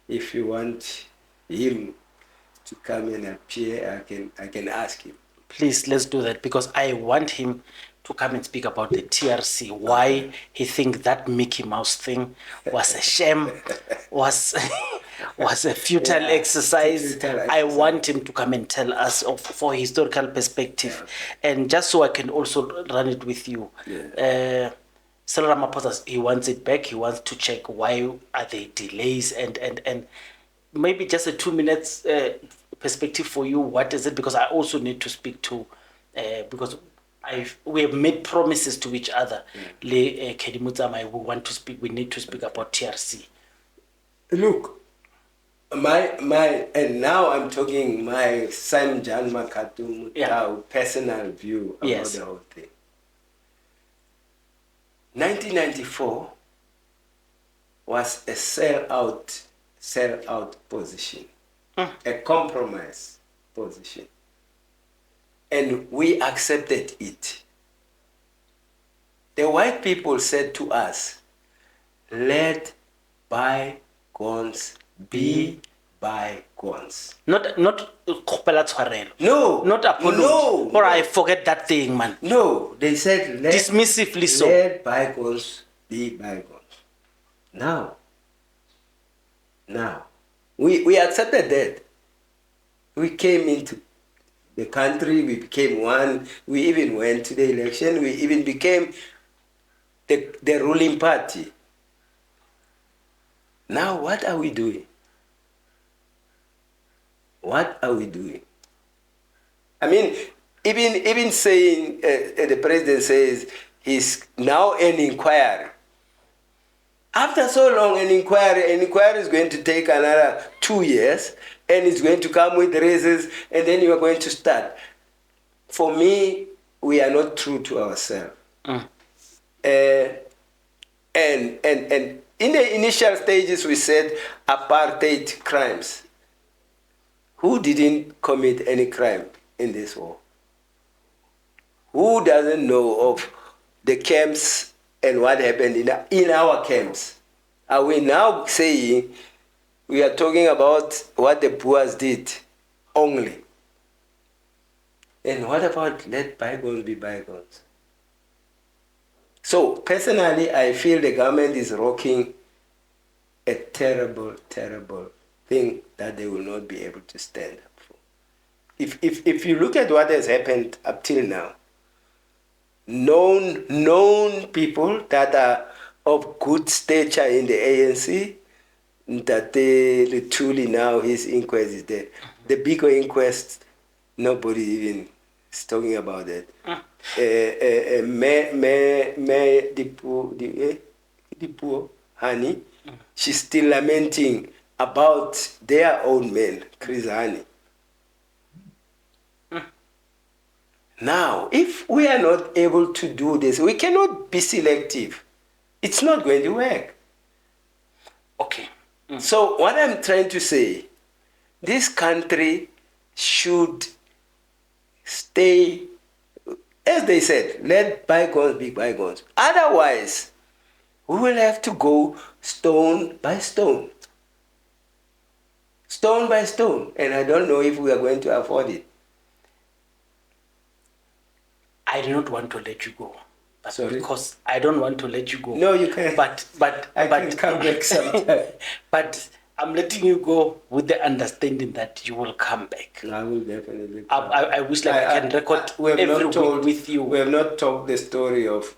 If you want him to come and appear, I can ask him. Please, let's do that, because I want him to come and speak about the TRC, why he thinks that Mickey Mouse thing was a sham, was a futile exercise. I want him to come and tell us for historical perspective. And just so I can also run it with you. Cyril Ramaphosa, he wants it back. He wants to check why are there delays, and maybe just a 2 minutes perspective for you. What is it? Because I also need to speak to, because we have made promises to each other. Le Kedimutsama, we want to speak. We need to speak about TRC. Look, my and now I'm talking my son John Makgatho Motau personal view about the whole thing. 1994 was a sell-out position, a compromise position. And we accepted it. The white people said to us, let bygones be bygones. Not Kopela Tshwarelo. No. Not apology. No. Or I forget that thing, man. No. They said dismissively so. Let bygones be bygones. Now, we accepted that. We came into the country, we became one, we even went to the election, we even became the ruling party. Now, what are we doing? What are we doing? I mean, even saying, the president says he's now an inquiry. After so long, an inquiry is going to take another 2 years, and it's going to come with reasons, and then you are going to start. For me, we are not true to ourselves. And in the initial stages, we said apartheid crimes. Who didn't commit any crime in this war? Who doesn't know of the camps and what happened in our camps? Are we now saying we are talking about what the Boers did only? And what about let bygones be bygones? So personally, I feel the government is rocking a terrible, terrible thing that they will not be able to stand up for. If you look at what has happened up till now, known people that are of good stature in the ANC, that truly now his inquest is there. The bigger inquest, nobody even is talking about it. Dipuo Hani, she's still lamenting about their own men, Chris Hani. Now, if we are not able to do this, we cannot be selective. It's not going to work. Okay. So what I'm trying to say, this country should stay, as they said, let bygones be bygones. Otherwise, we will have to go stone by stone. Stone by stone. And I don't know if we are going to afford it. I do not want to let you go. Sorry? Because I don't want to let you go. No, you can. But I can come back sometime. But I'm letting you go with the understanding that you will come back. I will definitely come. I wish I can record every week with you. We have not told the story of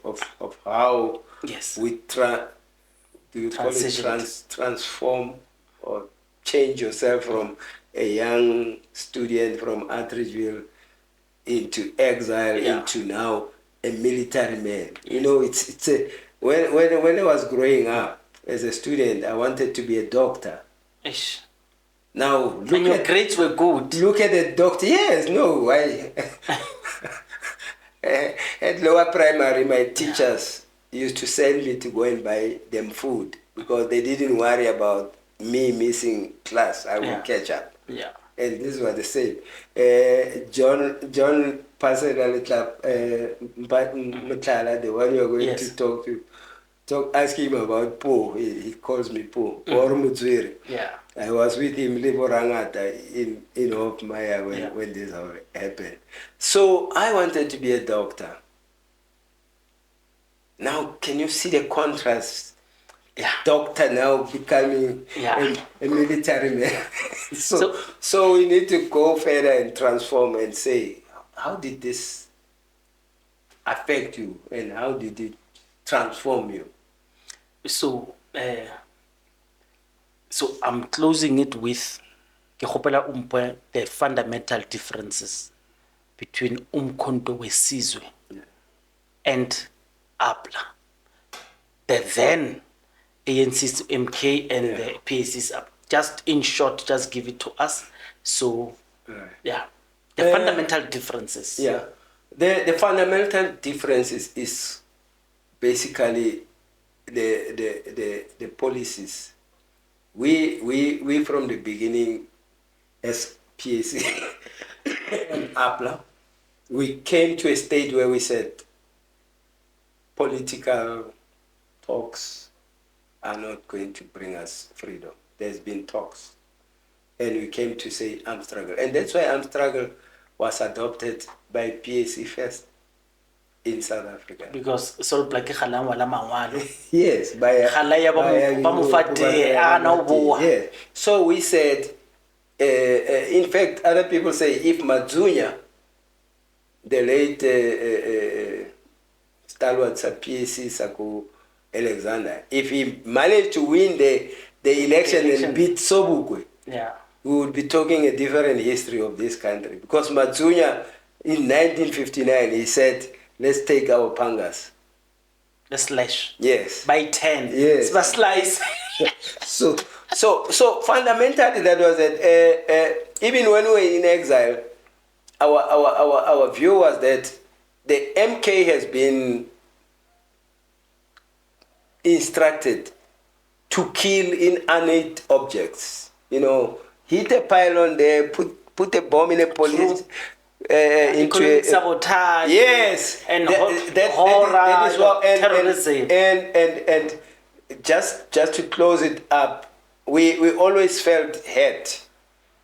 how we transform or change yourself from a young student from Atteridgeville into exile, into now a military man. You know, it's a when I was growing up as a student, I wanted to be a doctor. Ish. Now look, and your grades were good. Look at the doctor. Yes, no, I At lower primary, my teachers used to send me to go and buy them food because they didn't worry about me missing class. I would catch up. Yeah. And this was the same. John personally Mutala, the one you're going to talk to, ask him about Po. He calls me Po, or Mutswiri. Yeah. I was with him Liborangata in Hope Maya when this happened. So I wanted to be a doctor. Now, can you see the contrast? Yeah. Doctor now becoming a military man. so we need to go further and transform and say, how did this affect you and how did it transform you? So I'm closing it with the fundamental differences between Umkhonto weSizwe and APLA. The then ANC's MK and the PAC's up. Just in short, just give it to us. So, the fundamental differences. Yeah, the fundamental differences is basically the policies. We from the beginning, as PAC and APLA, we came to a stage where we said political talks are not going to bring us freedom. There's been talks. And we came to say armed struggle. And that's why armed struggle was adopted by PAC first in South Africa. Because Sol Blake Khalang wala mangwalo. Yes, yes. So we said, in fact, other people say if Madzunya, the late stalwart PAC Saku Alexander, if he managed to win the election and beat Sobukwe, we would be talking a different history of this country. Because Madzunya, in 1959, he said, let's take our pangas. Let's slash. Yes. By 10. Yes. Let's slice. So fundamentally that was it. Even when we were in exile, our view was that the MK has been instructed to kill inanimate objects. You know, hit a pylon there, put a bomb in a police. Into sabotage. Yes. And horror, terrorism. And just to close it up, we always felt hurt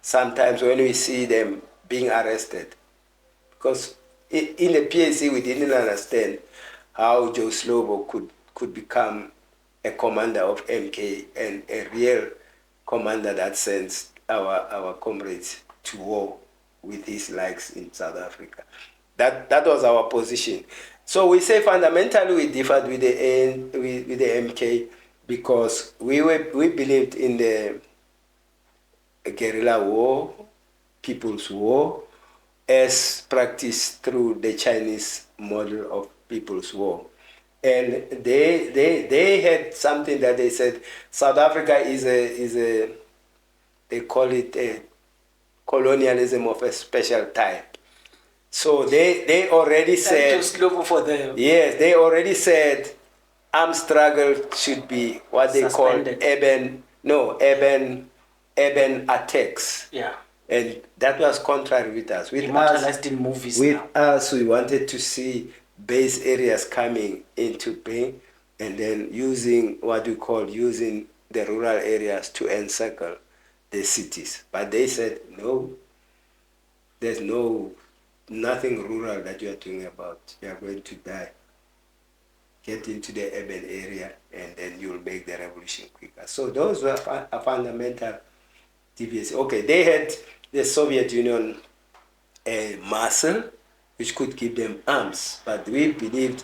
sometimes when we see them being arrested. Because in the PAC we didn't understand how Joe Slovo could become a commander of MK and a real commander that sends our comrades to war with his likes in South Africa. That was our position. So we say fundamentally we differed with the MK because we believed in the guerrilla war, people's war, as practiced through the Chinese model of people's war. And they had something that they said South Africa is a they call it a colonialism of a special type. So they already said for them. Yes, they already said armed struggle should be what they Suspended. call urban attacks. Yeah. And that was contrary with us. Immortalized in movies. With now. us, we wanted to see base areas coming into being and then using using the rural areas to encircle the cities. But they said, no, there's nothing rural that you are talking about. You are going to die. Get into the urban area and then you'll make the revolution quicker. So those were a fundamental deviation. Okay, they had the Soviet Union muscle, which could give them arms, but we believed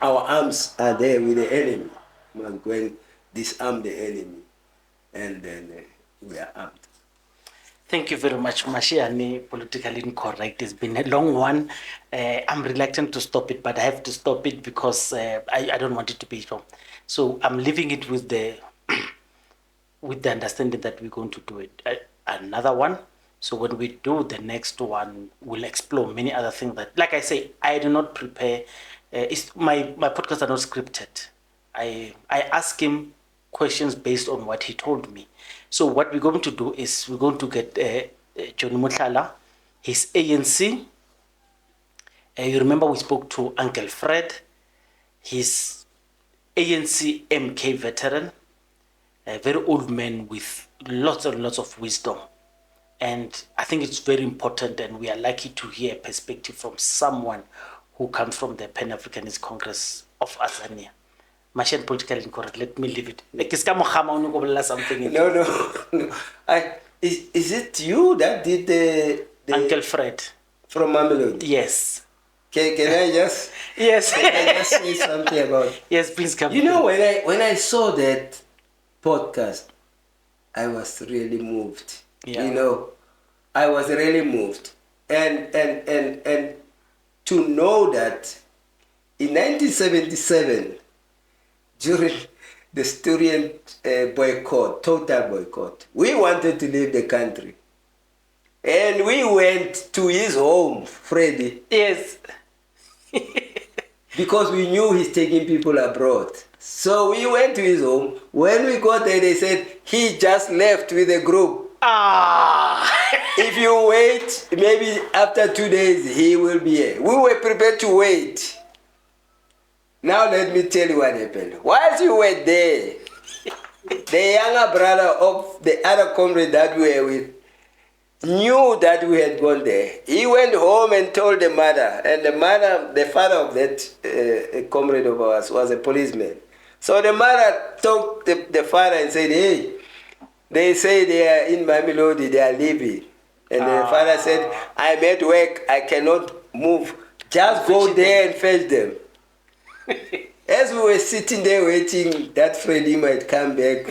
our arms are there with the enemy. We must go and disarm the enemy, and then we are armed. Thank you very much, Mashiane. Politically Incorrect. It's been a long one. I'm reluctant to stop it, but I have to stop it because I don't want it to be long. So I'm leaving it with the with the understanding that we're going to do it. Another one So when we do the next one, we'll explore many other things that, like I say, I do not prepare. My podcasts are not scripted. I ask him questions based on what he told me. So what we're going to do is we're going to get Johnny Mutlala, his ANC. You remember we spoke to Uncle Fred, his ANC MK veteran, a very old man with lots and lots of wisdom. And I think it's very important, and we are lucky to hear a perspective from someone who comes from the Pan-Africanist Congress of Tanzania. Mashiane Politically Incorrect, let me leave it. Something. No. Is it you that did the Uncle Fred from Mamelodi? Yes. Can I just Yes. can I just say something about? Yes, please come. You know, when I saw that podcast, I was really moved. Yeah. You know, I was really moved, and to know that in 1977, during the student boycott, total boycott, we wanted to leave the country, and we went to his home, Freddie. Yes. Because we knew he's taking people abroad. So we went to his home. When we got there, they said he just left with a group. If you wait, maybe after 2 days, he will be here. We were prepared to wait. Now let me tell you what happened. Whilst you were there, the younger brother of the other comrade that we were with knew that we had gone there. He went home and told the mother, and the father of that comrade of ours was a policeman. So the mother told the father and said, hey, they say they are in Mamelodi, they are leaving. And the father said, I'm at work, I cannot move. Just go there and fetch them. As we were sitting there waiting that Freddie might come back,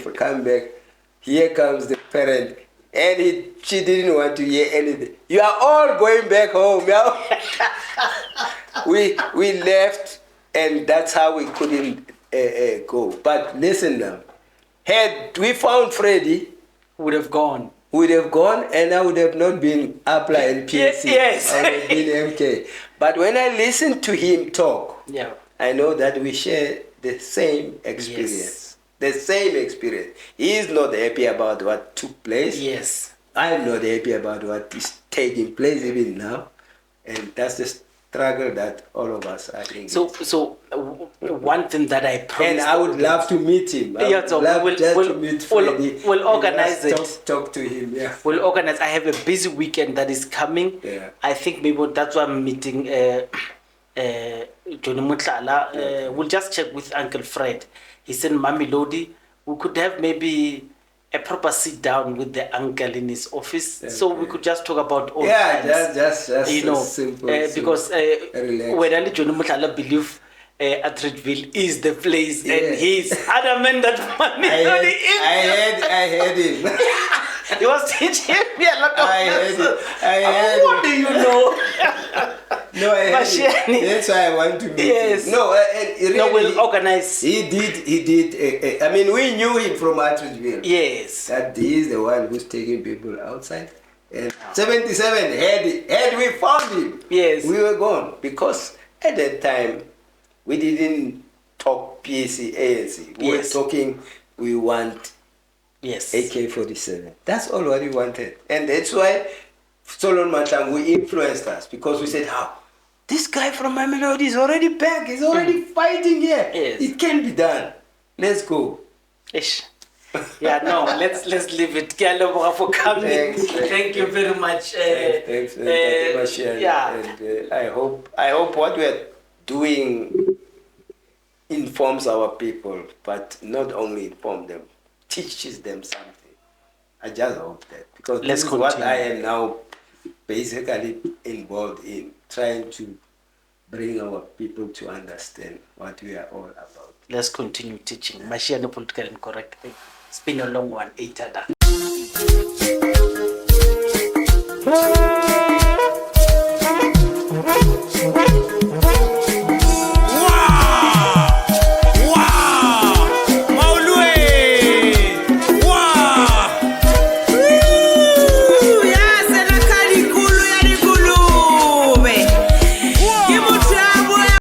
here comes the parent. And she didn't want to hear anything. You are all going back home. We left, and that's how we couldn't go. But listen now, had we found Freddie, Would have gone, and I would have not been APLA and PAC. Yes. I would have been MK. But when I listened to him talk, yeah, I know that we share the same experience. Yes. The same experience. He is not happy about what took place. yes, I'm not happy about what is taking place even now. And that's the struggle that all of us are in. So one thing that I promised, and I would love to meet him. I would love to meet Freddie. We'll organize and it. Talk to him, yeah. We'll organize. I have a busy weekend that is coming. Yeah. I think maybe that's why I'm meeting Johnny Mutlala. We'll just check with Uncle Fred. He's in Mamelodi. We could have maybe a proper sit down with the uncle in his office, so we could just talk about all times. Just you know, simple, because when Ali Johnny Mutlala believe Atteridgeville is the place, and he's adamant that Mamelodi is. I heard him. He was teaching me a lot of I heard what do you know? No, Mashiane. That's why I want to meet him. No, really, no, we'll organize. He did. I mean, we knew him from Atteridgeville. Yes. That he is the one who's taking people outside. And 77, had we found him, yes, we were gone. Because at that time, we didn't talk PAC, ANC. We were talking, we want AK-47. That's all what we wanted. And that's why Solon Matangu influenced us. Because we said, this guy from Mamelodi is already back. He's already fighting here. Yes. It can be done. Let's go. Ish. Yeah, no, let's leave it. For coming. Thank you very much. Thanks, Mashiane. Yeah. And I hope what we are doing informs our people, but not only inform them, teaches them something. I just hope that, because this is what I am now basically involved in, trying to bring our people to understand what we are all about. Let's continue teaching. Mashiane Politically Incorrect. It's been a long one.